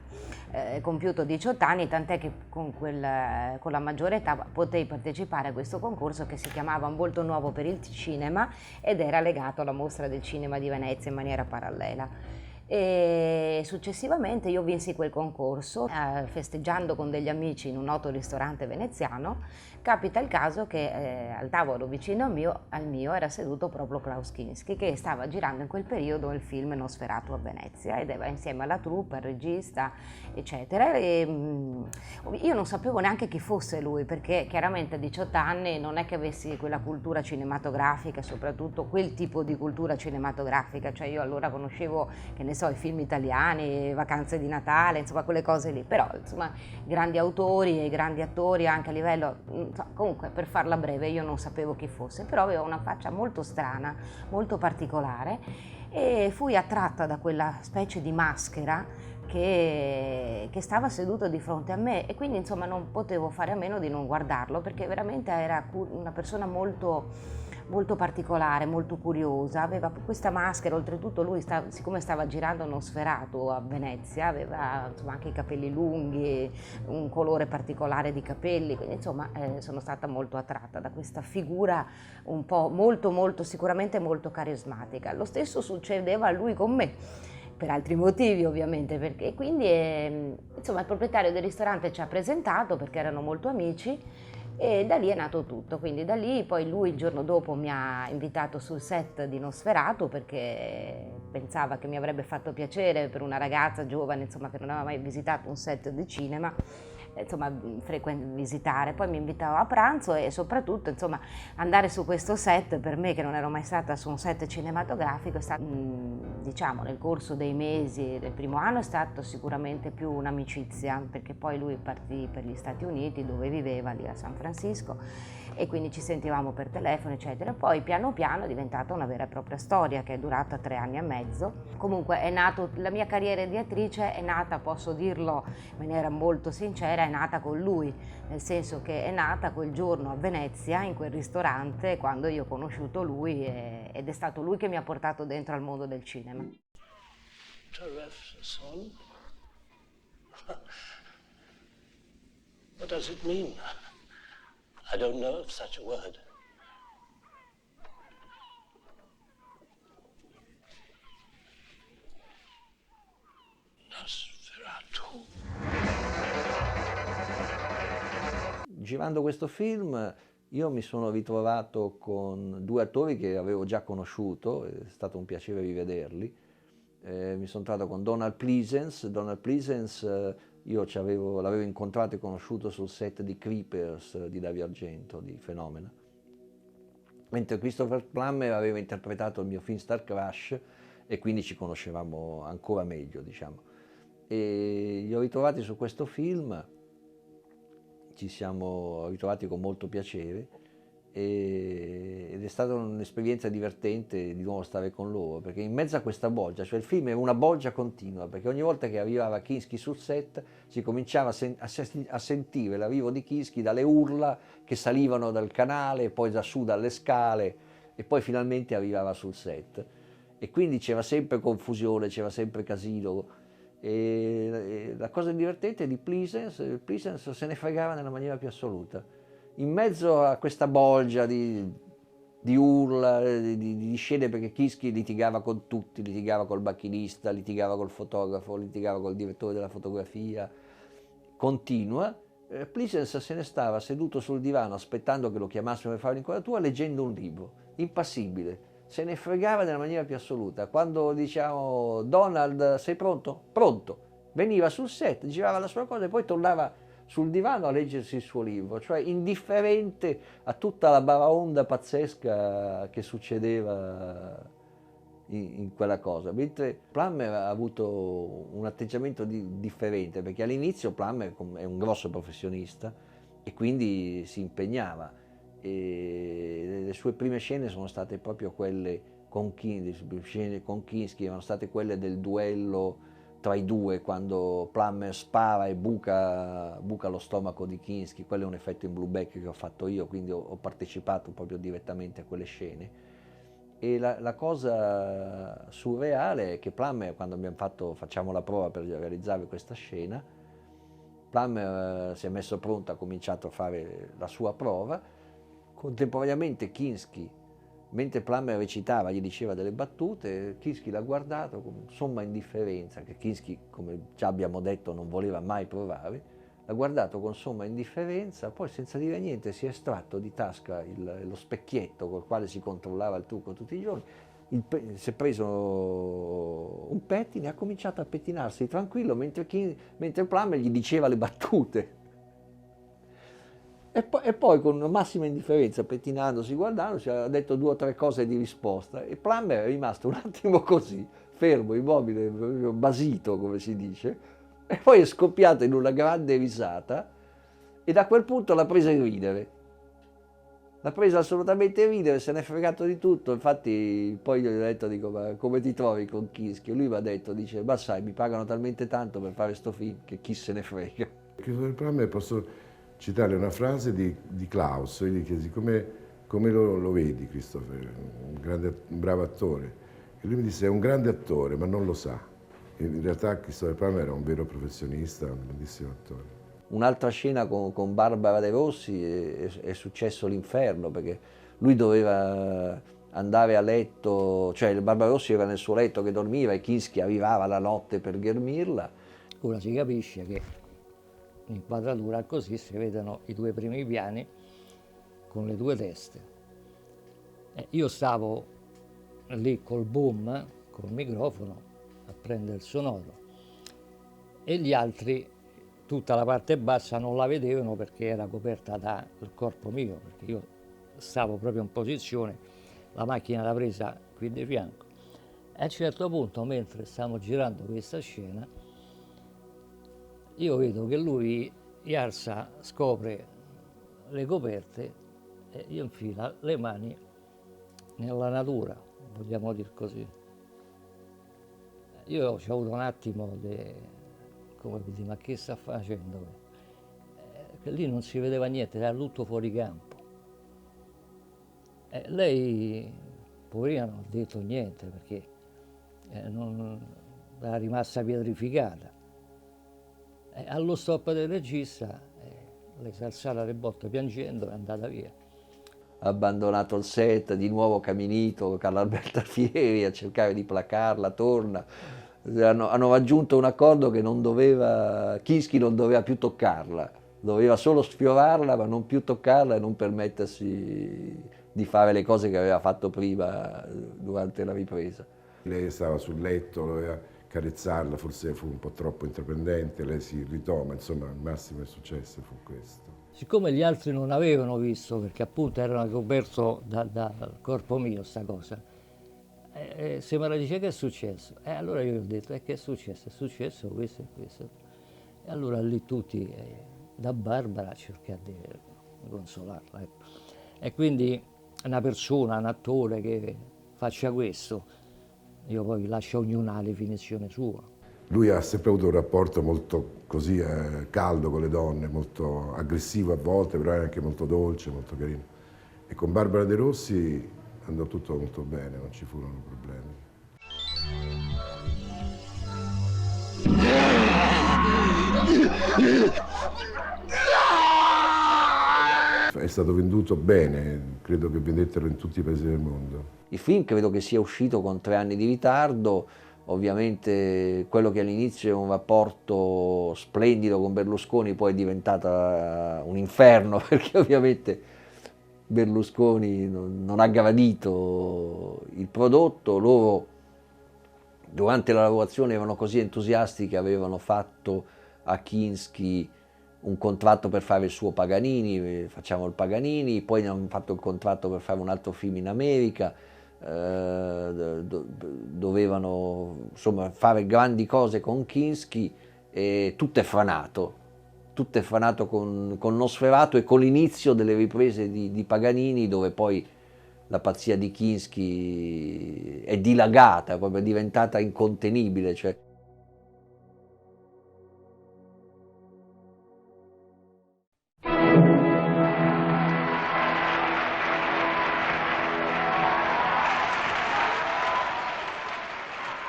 compiuto 18 anni, tant'è che con la maggiore età potei partecipare a questo concorso che si chiamava Un volto nuovo per il cinema ed era legato alla mostra del cinema di Venezia in maniera parallela. E successivamente io vinsi quel concorso festeggiando con degli amici in un noto ristorante veneziano. Capita il caso che al tavolo vicino al mio era seduto proprio Klaus Kinski, che stava girando in quel periodo il film Nosferatu a Venezia ed era insieme alla troupe, al regista, eccetera. E, io non sapevo neanche chi fosse lui, perché chiaramente a 18 anni non è che avessi quella cultura cinematografica, soprattutto quel tipo di cultura cinematografica, cioè io allora conoscevo, che ne so, i film italiani, Vacanze di Natale, insomma quelle cose lì, però insomma grandi autori e grandi attori anche a livello, comunque per farla breve io non sapevo chi fosse, però aveva una faccia molto strana, molto particolare e fui attratta da quella specie di maschera che stava seduto di fronte a me e quindi insomma non potevo fare a meno di non guardarlo perché veramente era una persona molto particolare, molto curiosa, aveva questa maschera, oltretutto lui siccome stava girando Nosferatu a Venezia aveva insomma anche i capelli lunghi, un colore particolare di capelli, quindi insomma sono stata molto attratta da questa figura un po' molto sicuramente molto carismatica. Lo stesso succedeva a lui con me, per altri motivi ovviamente, perché quindi insomma il proprietario del ristorante ci ha presentato perché erano molto amici e da lì è nato tutto, quindi da lì poi lui il giorno dopo mi ha invitato sul set di Nosferatu perché pensava che mi avrebbe fatto piacere per una ragazza giovane insomma che non aveva mai visitato un set di cinema, insomma visitare, poi mi invitava a pranzo e soprattutto insomma andare su questo set per me che non ero mai stata su un set cinematografico è stato diciamo nel corso dei mesi del primo anno è stato sicuramente più un'amicizia perché poi lui partì per gli Stati Uniti dove viveva lì a San Francisco e quindi ci sentivamo per telefono eccetera, poi piano piano è diventata una vera e propria storia che è durata 3 anni e mezzo. Comunque è nato, la mia carriera di attrice è nata, posso dirlo in maniera molto sincera, è nata con lui, nel senso che è nata quel giorno a Venezia in quel ristorante quando io ho conosciuto lui ed è stato lui che mi ha portato dentro al mondo del cinema. Son? What does it mean? I don't know of such a word. Nosferatu. Girando questo film io mi sono ritrovato con 2 attori che avevo già conosciuto, è stato un piacere rivederli. Mi sono trovato con Donald Pleasence. Donald Pleasence io l'avevo incontrato e conosciuto sul set di Creepers di Dario Argento, di Fenomena. Mentre Christopher Plummer aveva interpretato il mio film Star Crash e quindi ci conoscevamo ancora meglio, diciamo. e li ho ritrovati su questo film, ci siamo ritrovati con molto piacere ed è stata un'esperienza divertente di nuovo stare con loro, perché in mezzo a questa bolgia, cioè il film è una bolgia continua, perché ogni volta che arrivava Kinski sul set si cominciava a sentire l'arrivo di Kinski dalle urla che salivano dal canale, poi da su dalle scale e poi finalmente arrivava sul set. E quindi c'era sempre confusione, c'era sempre casino. E la cosa divertente di Pleasence se ne fregava nella maniera più assoluta. In mezzo a questa bolgia di urla, di scene, perché Kinski litigava con tutti, litigava col macchinista, litigava col fotografo, litigava col direttore della fotografia, continua. Pleasence se ne stava seduto sul divano aspettando che lo chiamassero per fare l'inquadratura, leggendo un libro, impassibile. Se ne fregava nella maniera più assoluta. Quando diciamo Donald sei pronto? Pronto. Veniva sul set, girava la sua cosa e poi tornava sul divano a leggersi il suo libro, cioè indifferente a tutta la baraonda pazzesca che succedeva in quella cosa. Mentre Plummer ha avuto un atteggiamento differente, perché all'inizio Plummer è un grosso professionista e quindi si impegnava. E le sue prime scene sono state proprio quelle con Kinski, erano state quelle del duello tra i due, quando Plummer spara e buca lo stomaco di Kinski. Quello è un effetto in blueback che ho fatto io, quindi ho partecipato proprio direttamente a quelle scene. E la cosa surreale è che Plummer, quando facciamo la prova per realizzare questa scena, Plummer si è messo pronto, ha cominciato a fare la sua prova. Contemporaneamente Kinski, mentre Plummer recitava, gli diceva delle battute, Kinski l'ha guardato con somma indifferenza, che Kinski, come già abbiamo detto, non voleva mai provare, l'ha guardato con somma indifferenza, poi senza dire niente si è estratto di tasca lo specchietto col quale si controllava il trucco tutti i giorni, si è preso un pettine e ha cominciato a pettinarsi tranquillo mentre Plummer gli diceva le battute. E poi con massima indifferenza, pettinandosi, guardandosi, ha detto 2 o 3 cose di risposta e Plummer è rimasto un attimo così, fermo, immobile, basito come si dice, e poi è scoppiato in una grande risata e da quel punto l'ha presa a ridere. L'ha presa assolutamente a ridere, se n'è fregato di tutto, infatti poi gli ho detto, dico, ma come ti trovi con Kinski? E lui mi ha detto, dice, ma sai, mi pagano talmente tanto per fare sto film che chi se ne frega. Plummer posso citare una frase di Klaus, io gli chiesi come lo vedi Christopher, un bravo attore, e lui mi disse è un grande attore ma non lo sa. In realtà Christopher Plummer era un vero professionista, un grandissimo attore. Un'altra scena con Barbara De Rossi è successo l'inferno, perché lui doveva andare a letto, cioè Barbara Rossi era nel suo letto che dormiva e Kinski arrivava la notte per ghermirla. Ora si capisce che in inquadratura così si vedono i 2 primi piani con le 2 teste. Io stavo lì col boom, col microfono, a prendere il sonoro e gli altri tutta la parte bassa non la vedevano perché era coperta dal corpo mio, perché io stavo proprio in posizione, la macchina l'ha presa qui di fianco. E a un certo punto, mentre stiamo girando questa scena, io vedo che lui alza, scopre le coperte e io infila le mani nella natura, vogliamo dire così. Io ho avuto un attimo come dire, ma che sta facendo? Che lì non si vedeva niente, era tutto fuori campo. Lei, poverina, non ha detto niente perché era rimasta pietrificata. Allo stop del regista, lei si è alzata le botte piangendo e è andata via. Ha abbandonato il set, di nuovo Caminito, Carlo Alberto Alfieri a cercare di placarla, torna. Hanno raggiunto un accordo che Kinski non doveva più toccarla, doveva solo sfiorarla ma non più toccarla e non permettersi di fare le cose che aveva fatto prima durante la ripresa. Lei stava sul letto, doveva carezzarla, forse fu un po' troppo intraprendente, lei si irritò, ma insomma il massimo che successo fu questo. Siccome gli altri non avevano visto, perché appunto era coperto dal corpo mio sta cosa, Se me la dice che è successo, allora io gli ho detto, che è successo? È successo questo e questo. E allora lì tutti, da Barbara, a cercare di consolarla. Ecco. E quindi una persona, un attore che faccia questo, io poi lascio ognuno la definizione sua. Lui ha sempre avuto un rapporto molto così caldo con le donne, molto aggressivo a volte, però era anche molto dolce, molto carino. E con Barbara De Rossi andò tutto molto bene, non ci furono problemi. È stato venduto bene, credo che vendettero in tutti i paesi del mondo. Il film credo che sia uscito con 3 anni di ritardo, ovviamente quello che all'inizio è un rapporto splendido con Berlusconi poi è diventata un inferno, perché ovviamente Berlusconi non ha gradito il prodotto. Loro durante la lavorazione erano così entusiasti che avevano fatto a Kinski un contratto per fare il suo Paganini, facciamo il Paganini, poi hanno fatto il contratto per fare un altro film in America, dovevano insomma fare grandi cose con Kinski e tutto è franato con Nosferatu e con l'inizio delle riprese di Paganini, dove poi la pazzia di Kinski è dilagata, proprio è diventata incontenibile. Cioè.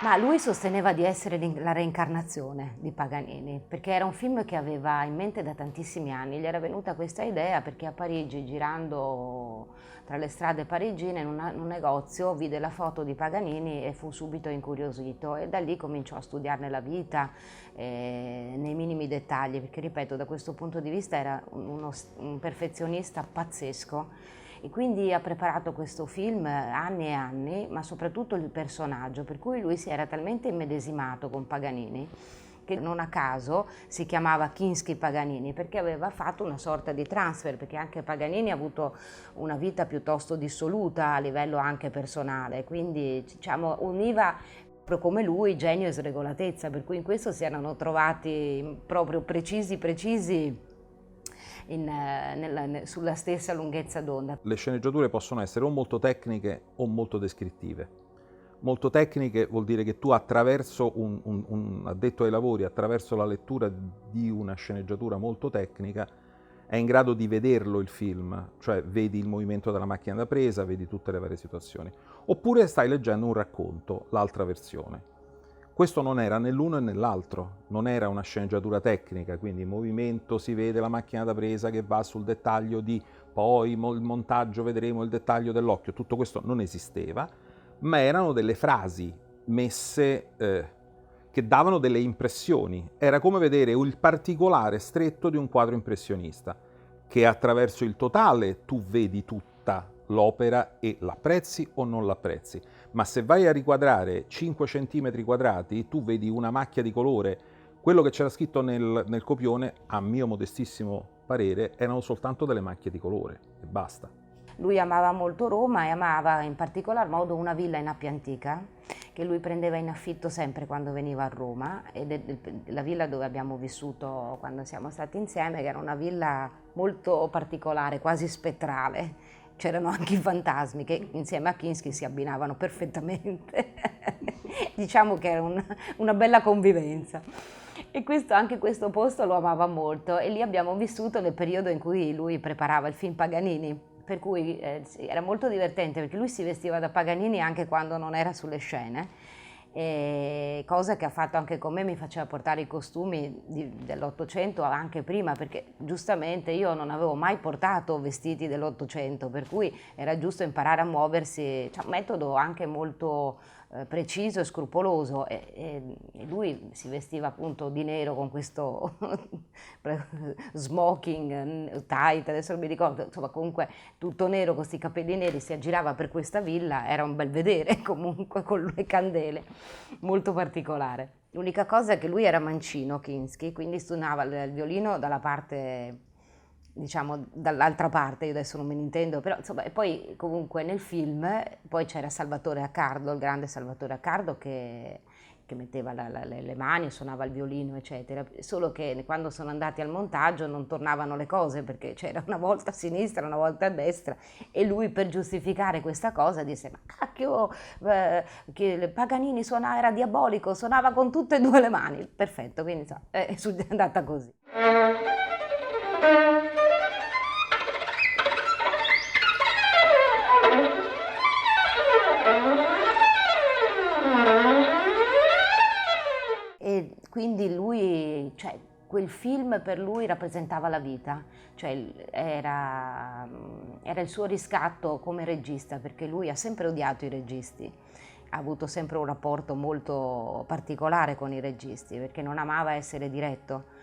Ma lui sosteneva di essere la reincarnazione di Paganini, perché era un film che aveva in mente da tantissimi anni. Gli era venuta questa idea perché a Parigi, girando tra le strade parigine, in un negozio, vide la foto di Paganini e fu subito incuriosito, e da lì cominciò a studiarne la vita nei minimi dettagli, perché ripeto, da questo punto di vista era un perfezionista pazzesco. E quindi ha preparato questo film anni e anni, ma soprattutto il personaggio, per cui lui si era talmente immedesimato con Paganini che non a caso si chiamava Kinski Paganini, perché aveva fatto una sorta di transfer, perché anche Paganini ha avuto una vita piuttosto dissoluta a livello anche personale, quindi diciamo univa proprio come lui genio e sregolatezza, per cui in questo si erano trovati proprio precisi sulla stessa lunghezza d'onda. Le sceneggiature possono essere o molto tecniche o molto descrittive. Molto tecniche vuol dire che tu attraverso un addetto ai lavori, attraverso la lettura di una sceneggiatura molto tecnica, è in grado di vederlo il film, cioè vedi il movimento della macchina da presa, vedi tutte le varie situazioni. Oppure stai leggendo un racconto, l'altra versione. Questo non era né l'uno né l'altro, non era una sceneggiatura tecnica, quindi il movimento si vede la macchina da presa che va sul dettaglio di poi il montaggio vedremo il dettaglio dell'occhio, tutto questo non esisteva, ma erano delle frasi messe che davano delle impressioni. Era come vedere il particolare stretto di un quadro impressionista, che attraverso il totale tu vedi tutta l'opera e l'apprezzi o non l'apprezzi. Ma se vai a riquadrare 5 centimetri quadrati, tu vedi una macchia di colore. Quello che c'era scritto nel copione, a mio modestissimo parere, erano soltanto delle macchie di colore e basta. Lui amava molto Roma e amava in particolar modo una villa in Appia Antica che lui prendeva in affitto sempre quando veniva a Roma, ed è la villa dove abbiamo vissuto quando siamo stati insieme, che era una villa molto particolare, quasi spettrale. C'erano anche i fantasmi che insieme a Kinski si abbinavano perfettamente. Diciamo che era una bella convivenza. E anche questo posto lo amava molto, e lì abbiamo vissuto nel periodo in cui lui preparava il film Paganini, per cui era molto divertente perché lui si vestiva da Paganini anche quando non era sulle scene, cosa che ha fatto anche con me, mi faceva portare i costumi dell'Ottocento anche prima, perché giustamente io non avevo mai portato vestiti dell'Ottocento, per cui era giusto imparare a muoversi, cioè un metodo anche molto preciso e scrupoloso, e lui si vestiva appunto di nero con questo smoking tight, adesso non mi ricordo, insomma comunque tutto nero con questi capelli neri, si aggirava per questa villa, era un bel vedere comunque con le candele, molto particolare. L'unica cosa è che lui era mancino, Kinski, quindi suonava il violino dalla parte diciamo dall'altra parte, io adesso non me ne intendo, però insomma, e poi comunque nel film poi c'era Salvatore Accardo, il grande Salvatore Accardo che metteva le mani, suonava il violino, eccetera, solo che quando sono andati al montaggio non tornavano le cose perché c'era una volta a sinistra, una volta a destra, e lui per giustificare questa cosa disse: ma cacchio, che Paganini era diabolico, suonava con tutte e due le mani, perfetto, quindi insomma, è andata così. E quindi lui, cioè, quel film per lui rappresentava la vita, cioè era il suo riscatto come regista, perché lui ha sempre odiato i registi, ha avuto sempre un rapporto molto particolare con i registi, perché non amava essere diretto,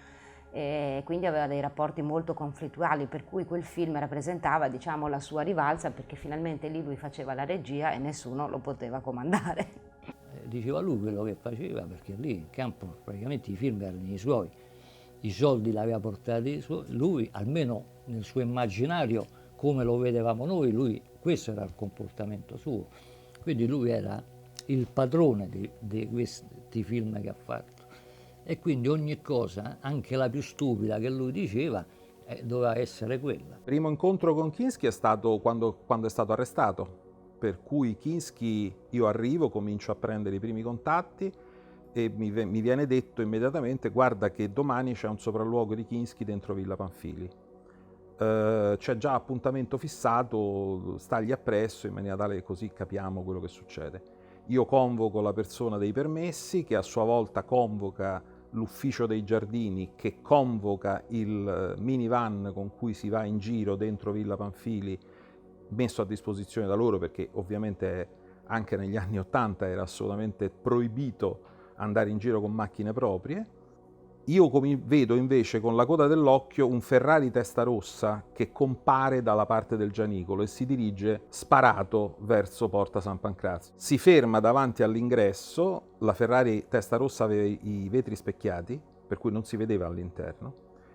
e quindi aveva dei rapporti molto conflittuali, per cui quel film rappresentava, diciamo, la sua rivalsa, perché finalmente lì lui faceva la regia e nessuno lo poteva comandare. Diceva lui quello che faceva, perché lì in campo praticamente i film erano i suoi, i soldi li aveva portati lui, almeno nel suo immaginario, come lo vedevamo noi, lui, questo era il comportamento suo, quindi lui era il padrone di questi film che ha fatto, e quindi ogni cosa, anche la più stupida che lui diceva, doveva essere quella. Il primo incontro con Kinski è stato quando è stato arrestato, per cui Kinski, io arrivo, comincio a prendere i primi contatti e mi viene detto immediatamente: guarda che domani c'è un sopralluogo di Kinski dentro Villa Pamphili, c'è già appuntamento fissato, stagli appresso in maniera tale che così capiamo quello che succede. Io convoco la persona dei permessi, che a sua volta convoca l'ufficio dei giardini, che convoca il minivan con cui si va in giro dentro Villa Pamphili, messo a disposizione da loro, perché ovviamente anche negli anni '80 era assolutamente proibito andare in giro con macchine proprie. Io vedo invece con la coda dell'occhio un Ferrari Testarossa che compare dalla parte del Gianicolo e si dirige sparato verso Porta San Pancrazio. Si ferma davanti all'ingresso, la Ferrari Testarossa aveva i vetri specchiati, per cui non si vedeva all'interno.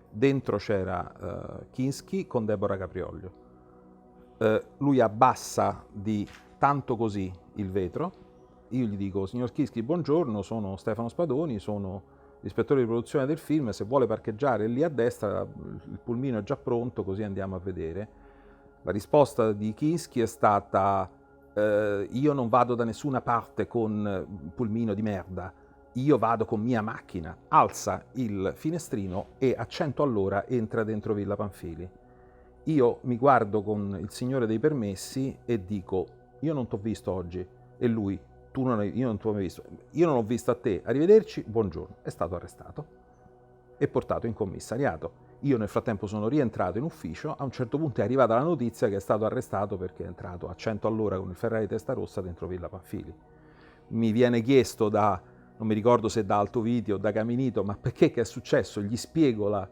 Dentro c'era Kinski con Deborah Caprioglio. Lui abbassa di tanto così il vetro, io gli dico: signor Kinski, buongiorno, sono Stefano Spadoni, sono l'ispettore di produzione del film, se vuole parcheggiare lì a destra, il pulmino è già pronto, così andiamo a vedere. La risposta di Kinski è stata: io non vado da nessuna parte con pulmino di merda, io vado con mia macchina. Alza il finestrino e a 100 all'ora entra dentro Villa Pamphili. Io mi guardo con il signore dei permessi e dico: io non t'ho visto oggi. E lui: io non t'ho mai visto. Io non ho visto a te, arrivederci, buongiorno. È stato arrestato e portato in commissariato. Io nel frattempo sono rientrato in ufficio, a un certo punto è arrivata la notizia che è stato arrestato perché è entrato a 100 all'ora con il Ferrari Testarossa dentro Villa Pamphili. Mi viene chiesto non mi ricordo se da Altoviti o da Caminito, ma perché, che è successo? Gli spiego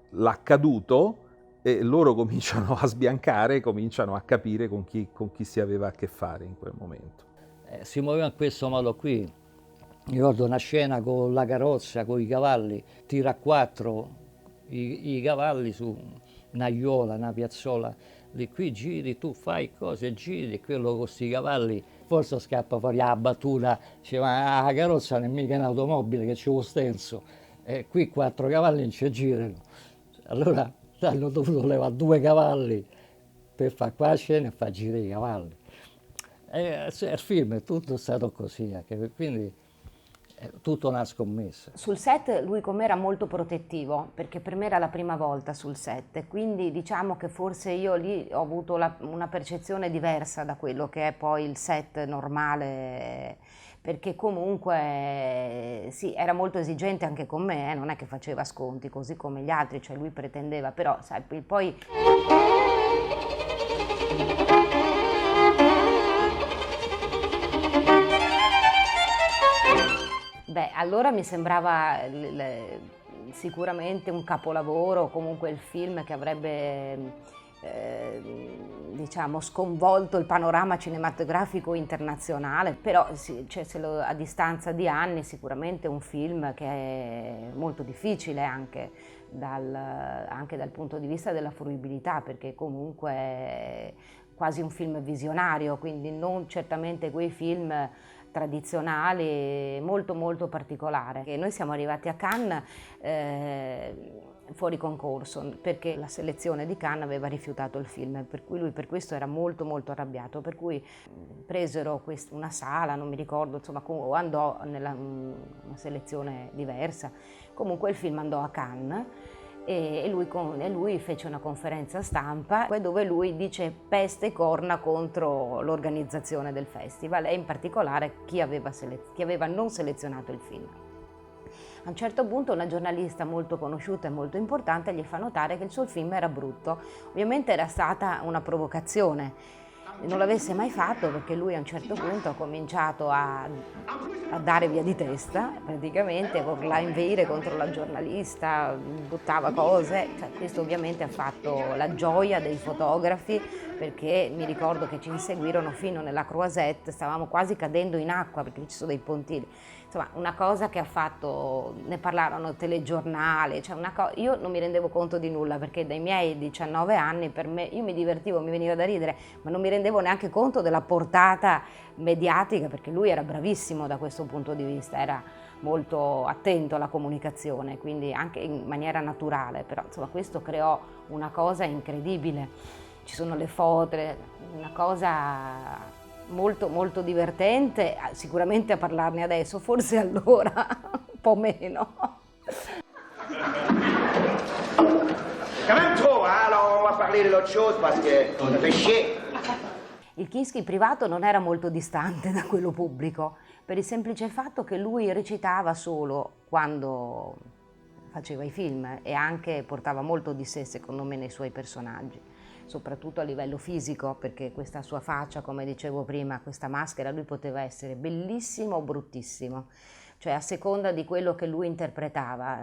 l'accaduto e loro cominciano a sbiancare, cominciano a capire con chi si aveva a che fare in quel momento. Si muoveva in questo modo qui. Ricordo una scena con la carrozza, con i cavalli, tira a quattro i cavalli su una aiuola, una piazzola, di qui giri, tu fai cose, giri, e quello con questi cavalli forse scappa fuori la battuta, diceva: la carrozza non è mica un'automobile che c'è lo stenso, qui 4 cavalli non ci girano. Allora hanno dovuto levare 2 cavalli per fare qua la scena e far girare i cavalli. Il film è tutto stato così, quindi è tutta una scommessa. Sul set lui con me era molto protettivo, perché per me era la prima volta sul set, quindi diciamo che forse io lì ho avuto una percezione diversa da quello che è poi il set normale, perché comunque sì, era molto esigente anche con me, non è che faceva sconti così come gli altri, cioè lui pretendeva, però sai, poi... Beh, allora mi sembrava sicuramente un capolavoro, comunque il film che avrebbe diciamo sconvolto il panorama cinematografico internazionale, però a distanza di anni sicuramente un film che è molto difficile anche anche dal punto di vista della fruibilità, perché comunque è quasi un film visionario, quindi non certamente quei film tradizionali, molto molto particolare. E noi siamo arrivati a Cannes fuori concorso, perché la selezione di Cannes aveva rifiutato il film, per cui lui per questo era molto molto arrabbiato, per cui presero una sala, non mi ricordo, insomma, o andò nella una selezione diversa. Comunque il film andò a Cannes e lui fece una conferenza stampa dove lui dice peste e corna contro l'organizzazione del festival e in particolare chi aveva non selezionato il film. A un certo punto una giornalista molto conosciuta e molto importante gli fa notare che il suo film era brutto. Ovviamente era stata una provocazione, non l'avesse mai fatto perché lui a un certo punto ha cominciato a dare via di testa, praticamente, a inveire contro la giornalista, buttava cose. Questo ovviamente ha fatto la gioia dei fotografi, perché mi ricordo che ci inseguirono fino nella Croisette, stavamo quasi cadendo in acqua perché ci sono dei pontili. Insomma, una cosa che ha fatto, ne parlarono telegiornali, io non mi rendevo conto di nulla perché dai miei 19 anni per me, io mi divertivo, mi veniva da ridere, ma non mi rendevo neanche conto della portata mediatica, perché lui era bravissimo da questo punto di vista, era molto attento alla comunicazione, quindi anche in maniera naturale, però insomma questo creò una cosa incredibile, ci sono le foto, una cosa molto molto divertente, sicuramente a parlarne adesso, forse allora un po' meno. Il Kinski privato non era molto distante da quello pubblico, per il semplice fatto che lui recitava solo quando faceva i film e anche portava molto di sé, secondo me, nei suoi personaggi, soprattutto a livello fisico, perché questa sua faccia, come dicevo prima, questa maschera, lui poteva essere bellissimo o bruttissimo, cioè a seconda di quello che lui interpretava.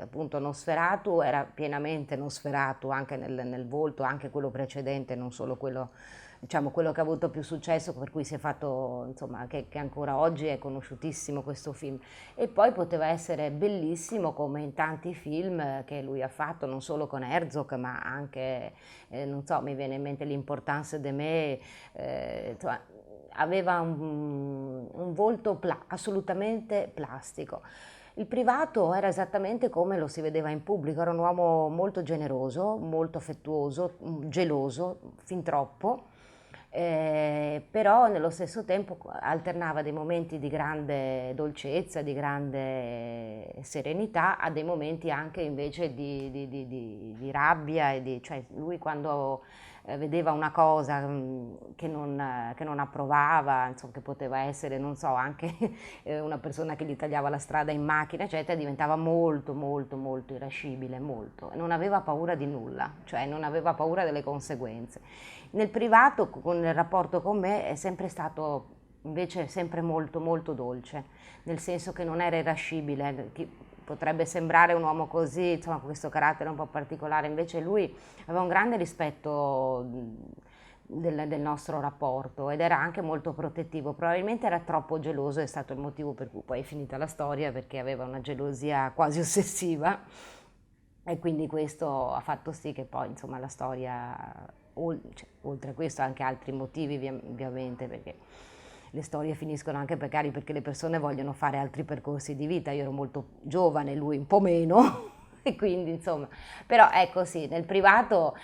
Appunto Nosferatu era pienamente Nosferatu, anche nel volto, anche quello precedente, non solo quello, diciamo, quello che ha avuto più successo, per cui si è fatto, insomma, che ancora oggi è conosciutissimo questo film. E poi poteva essere bellissimo come in tanti film che lui ha fatto, non solo con Herzog, ma anche, non so, mi viene in mente L'Importance de me, insomma, aveva un volto assolutamente plastico. Il privato era esattamente come lo si vedeva in pubblico, era un uomo molto generoso, molto affettuoso, geloso, fin troppo, però nello stesso tempo alternava dei momenti di grande dolcezza, di grande serenità, a dei momenti anche invece di rabbia, cioè lui quando vedeva una cosa che non approvava, insomma, che poteva essere, non so, anche una persona che gli tagliava la strada in macchina, eccetera, diventava molto, molto, molto irascibile, molto. E non aveva paura di nulla, cioè non aveva paura delle conseguenze. Nel privato, con il rapporto con me, è sempre stato invece sempre molto, molto dolce, nel senso che non era irascibile. Potrebbe sembrare un uomo così, insomma, con questo carattere un po' particolare, invece lui aveva un grande rispetto del nostro rapporto ed era anche molto protettivo, probabilmente era troppo geloso, è stato il motivo per cui poi è finita la storia, perché aveva una gelosia quasi ossessiva e quindi questo ha fatto sì che poi, insomma, la storia, oltre a questo anche altri motivi ovviamente, perché le storie finiscono anche magari perché le persone vogliono fare altri percorsi di vita. Io ero molto giovane, lui un po' meno, e quindi insomma, però ecco sì, nel privato,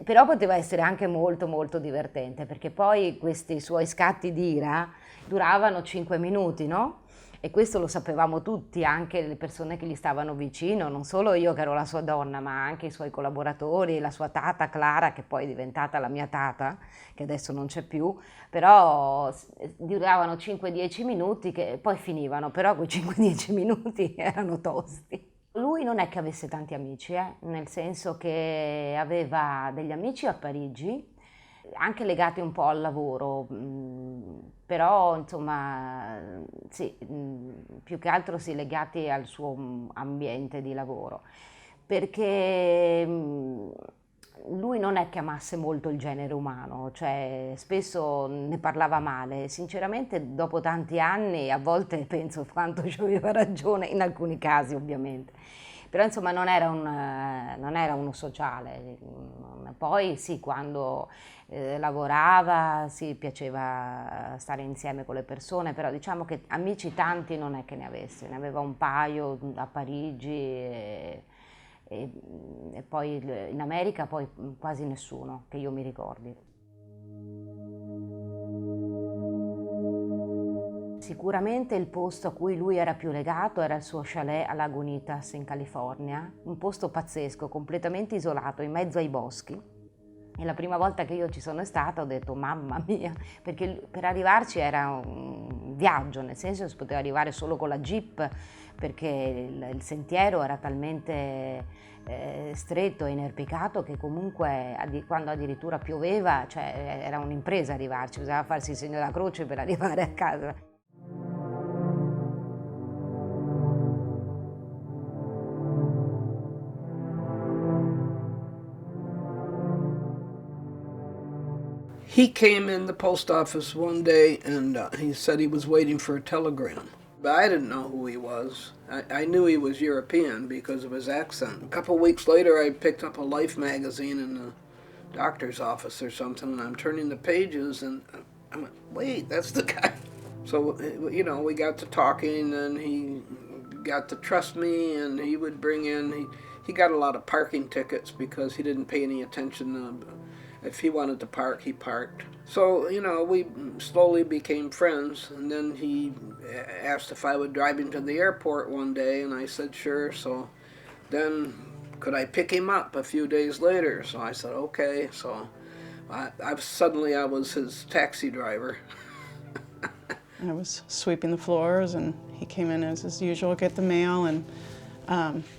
però poteva essere anche molto molto divertente, perché poi questi suoi scatti di ira duravano 5 minuti, no? E questo lo sapevamo tutti, anche le persone che gli stavano vicino, non solo io che ero la sua donna, ma anche i suoi collaboratori, la sua tata Clara, che poi è diventata la mia tata, che adesso non c'è più, però duravano 5-10 minuti che poi finivano, però quei 5-10 minuti erano tosti. Lui non è che avesse tanti amici, nel senso che aveva degli amici a Parigi, anche legati un po' al lavoro, però insomma sì, più che altro sì, legati al suo ambiente di lavoro, perché lui non è che amasse molto il genere umano, cioè spesso ne parlava male, sinceramente dopo tanti anni a volte penso quanto ci aveva ragione, in alcuni casi ovviamente. Però insomma non era uno sociale. Poi sì, quando lavorava sì, piaceva stare insieme con le persone, però diciamo che amici tanti non è che ne avesse, ne aveva un paio a Parigi e poi in America poi quasi nessuno che io mi ricordi. Sicuramente il posto a cui lui era più legato era il suo chalet a Lagunitas in California, un posto pazzesco, completamente isolato, in mezzo ai boschi. E la prima volta che io ci sono stata ho detto mamma mia, perché per arrivarci era un viaggio, nel senso che si poteva arrivare solo con la jeep, perché il sentiero era talmente stretto e inerpicato che comunque quando addirittura pioveva, cioè, era un'impresa arrivarci, bisognava farsi il segno della croce per arrivare a casa. He came in the post office one day and he said he was waiting for a telegram. But I didn't know who he was. I knew he was European because of his accent. A couple weeks later, I picked up a Life magazine in the doctor's office or something, and I'm turning the pages, and I went, wait, that's the guy. So, you know, we got to talking, and he got to trust me, and he would bring in, he got a lot of parking tickets because he didn't pay any attention. If he wanted to park, he parked. So, you know, we slowly became friends, and then he asked if I would drive him to the airport one day, and I said sure. So then could I pick him up a few days later? So I said okay. So suddenly I was his taxi driver. I was sweeping the floors, and he came in as usual, get the mail, and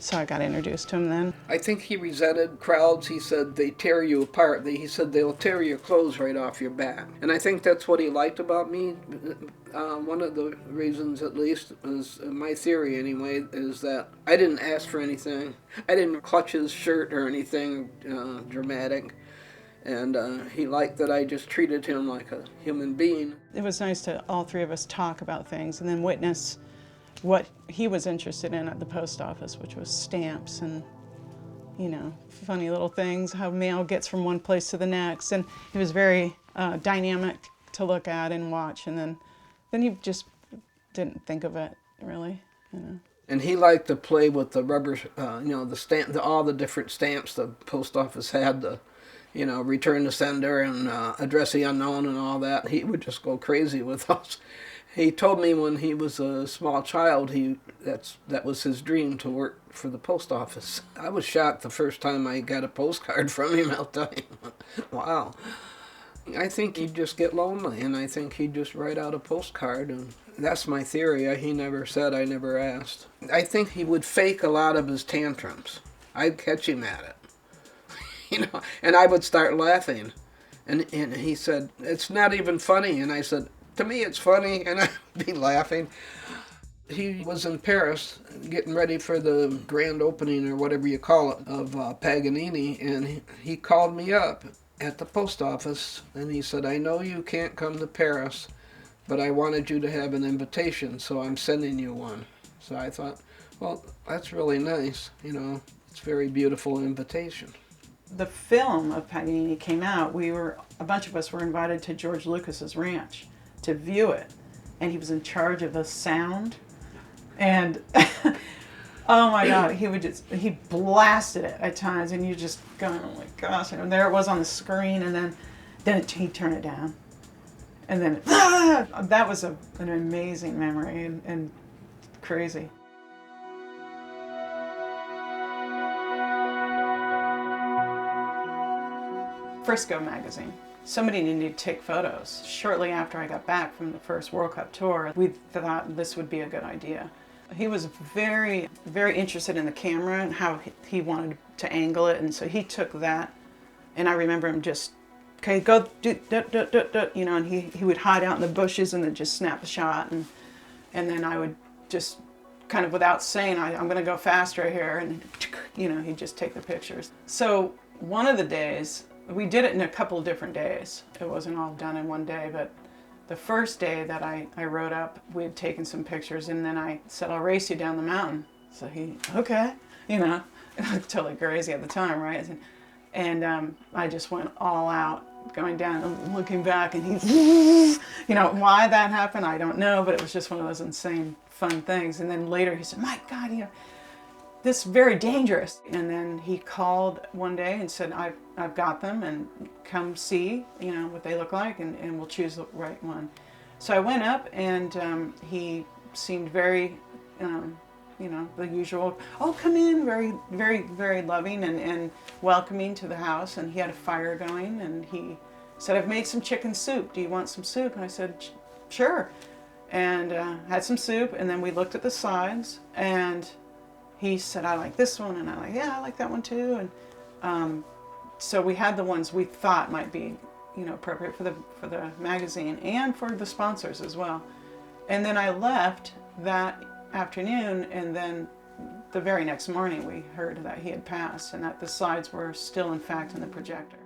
so I got introduced to him then. I think he resented crowds. He said they tear you apart. He said they'll tear your clothes right off your back. And I think that's what he liked about me. One of the reasons, at least, is my theory anyway, is that I didn't ask for anything. I didn't clutch his shirt or anything dramatic. And he liked that I just treated him like a human being. It was nice to all three of us talk about things and then witness what he was interested in at the post office, which was stamps and, you know, funny little things, how mail gets from one place to the next. And he was very dynamic to look at and watch. And then he just didn't think of it, really, you know. And he liked to play with the rubber, you know, the stamp, all the different stamps the post office had, the, you know, return to sender and address the unknown and all that. He would just go crazy with those. He told me when he was a small child, that was his dream, to work for the post office. I was shocked the first time I got a postcard from him, I'll tell you. Wow. I think he'd just get lonely, and I think he'd just write out a postcard, and that's my theory. He never said, I never asked. I think he would fake a lot of his tantrums. I'd catch him at it, you know, and I would start laughing. And he said, it's not even funny, and I said, to me it's funny, and I'd be laughing. He was in Paris getting ready for the grand opening, or whatever you call it, of Paganini, and he called me up at the post office, and he said, I know you can't come to Paris, but I wanted you to have an invitation, so I'm sending you one. So I thought, well, that's really nice, you know, it's a very beautiful invitation. The film of Paganini came out, a bunch of us were invited to George Lucas's ranch to view it, and he was in charge of the sound, and oh my God, he blasted it at times, and you just going, oh my gosh, and there it was on the screen, and then he'd turn it down, and then that was an amazing memory and crazy. Frisco magazine. Somebody needed to take photos. Shortly after I got back from the first World Cup tour, we thought this would be a good idea. He was very, very interested in the camera and how he wanted to angle it, and so he took that, and I remember him just, okay, go, do, you know, and he would hide out in the bushes and then just snap a shot, and then I would just kind of, without saying, I'm gonna go faster here, and, you know, he'd just take the pictures. So one of the days, we did it in a couple of different days. It wasn't all done in one day, but the first day that I rode up, we had taken some pictures, and then I said, I'll race you down the mountain. So he, okay. you know, totally crazy at the time, right? And I just went all out, going down and looking back, and he's, you know, why that happened, I don't know, but it was just one of those insane, fun things. And then later he said, my God, you know, this is very dangerous. And then he called one day and said, I've got them, and come see, you know, what they look like, and we'll choose the right one. So I went up, and he seemed very, you know, the usual, oh, come in, very, very, very loving and welcoming to the house. And he had a fire going, and he said, I've made some chicken soup. Do you want some soup? And I said, sure. And had some soup, and then we looked at the sides, and he said, I like this one, and I like, yeah, I like that one too. And so we had the ones we thought might be, you know, appropriate for the magazine and for the sponsors as well. And then I left that afternoon, and then the very next morning we heard that he had passed, and that the sides were still in fact in the projector.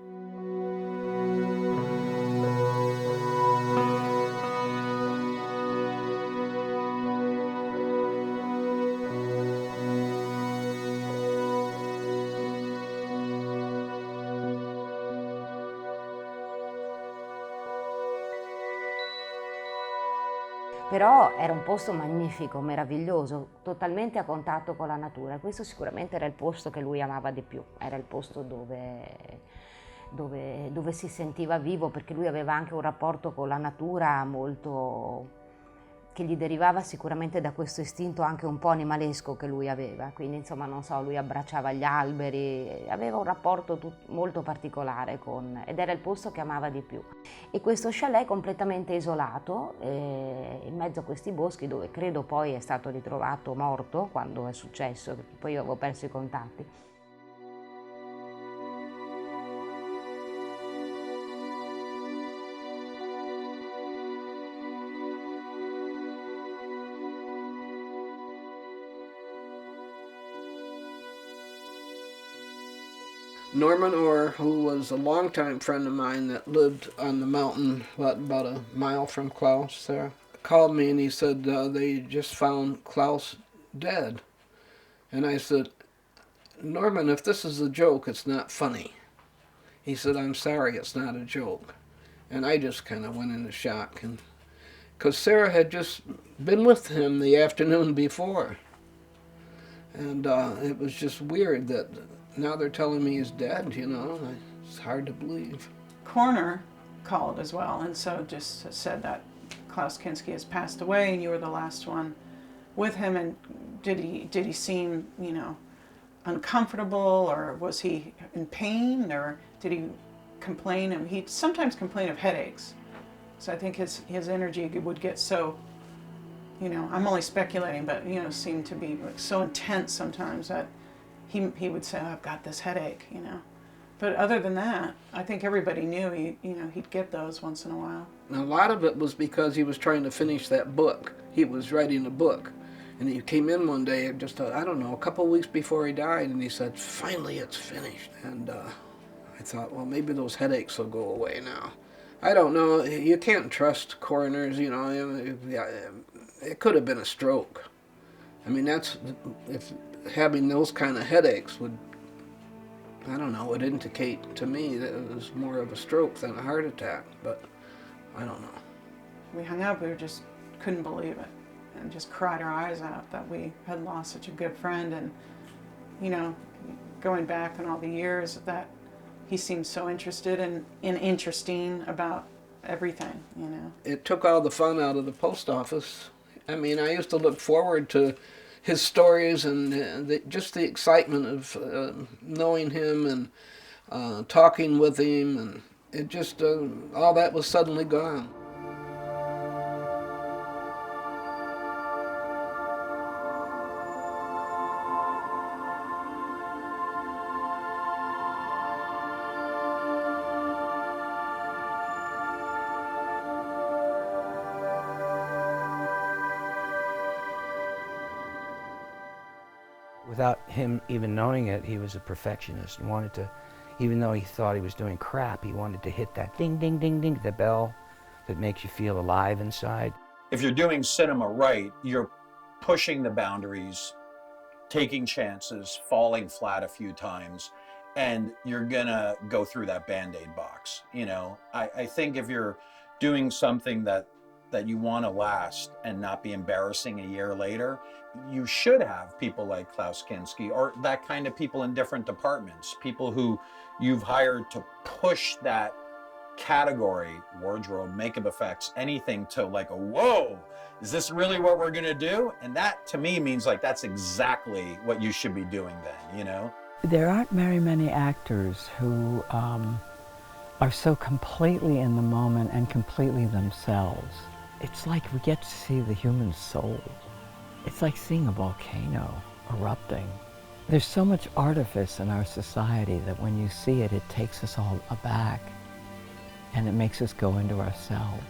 Però era un posto magnifico, meraviglioso, totalmente a contatto con la natura. Questo sicuramente era il posto che lui amava di più, era il posto dove si sentiva vivo, perché lui aveva anche un rapporto con la natura molto, che gli derivava sicuramente da questo istinto anche un po' animalesco che lui aveva. Quindi insomma, non so, lui abbracciava gli alberi, aveva un rapporto molto particolare ed era il posto che amava di più. E questo chalet completamente isolato, in mezzo a questi boschi, dove credo poi è stato ritrovato morto quando è successo, perché poi io avevo perso i contatti. Norman Orr, who was a longtime friend of mine that lived on the mountain about a mile from Klaus there, called me and he said they just found Klaus dead. And I said, Norman, if this is a joke, it's not funny. He said, I'm sorry, it's not a joke. And I just kind of went into shock, because Sarah had just been with him the afternoon before. And it was just weird that now they're telling me he's dead, you know. It's hard to believe. Coroner called as well, and so just said that Klaus Kinski has passed away, and you were the last one with him. And did he seem, you know, uncomfortable, or was he in pain, or did he complain? And he'd sometimes complain of headaches. So I think his energy would get so, you know, I'm only speculating, but, you know, seemed to be like so intense sometimes that he would say, oh, I've got this headache, you know. But other than that, I think everybody knew he'd get those once in a while. And a lot of it was because he was trying to finish that book. He was writing a book. And he came in one day, just, I don't know, a couple of weeks before he died, and he said, finally it's finished. And I thought, well, maybe those headaches will go away now. I don't know. You can't trust coroners, you know. It could have been a stroke. I mean, if having those kind of headaches would, I don't know, would indicate to me that it was more of a stroke than a heart attack, but I don't know. We hung up, we just couldn't believe it, and just cried our eyes out that we had lost such a good friend. And, you know, going back on all the years, that he seemed so interested and interesting about everything, you know. It took all the fun out of the post office. I mean, I used to look forward to his stories and just the excitement of knowing him and talking with him, and it just, all that was suddenly gone. Without him even knowing it, he was a perfectionist and wanted to, even though he thought he was doing crap, he wanted to hit that ding, ding, ding, ding, the bell that makes you feel alive inside. If you're doing cinema right, you're pushing the boundaries taking chances, falling flat a few times, and you're gonna go through that Band-Aid box. You know, I think if you're doing something that you want to last and not be embarrassing a year later, you should have people like Klaus Kinski, or that kind of people in different departments, people who you've hired to push that category, wardrobe, makeup effects, anything, to like a, whoa, is this really what we're gonna do? And that to me means like that's exactly what you should be doing then, you know? There aren't very many actors who are so completely in the moment and completely themselves. It's like we get to see the human soul. It's like seeing a volcano erupting. There's so much artifice in our society that when you see it, it takes us all aback and it makes us go into ourselves.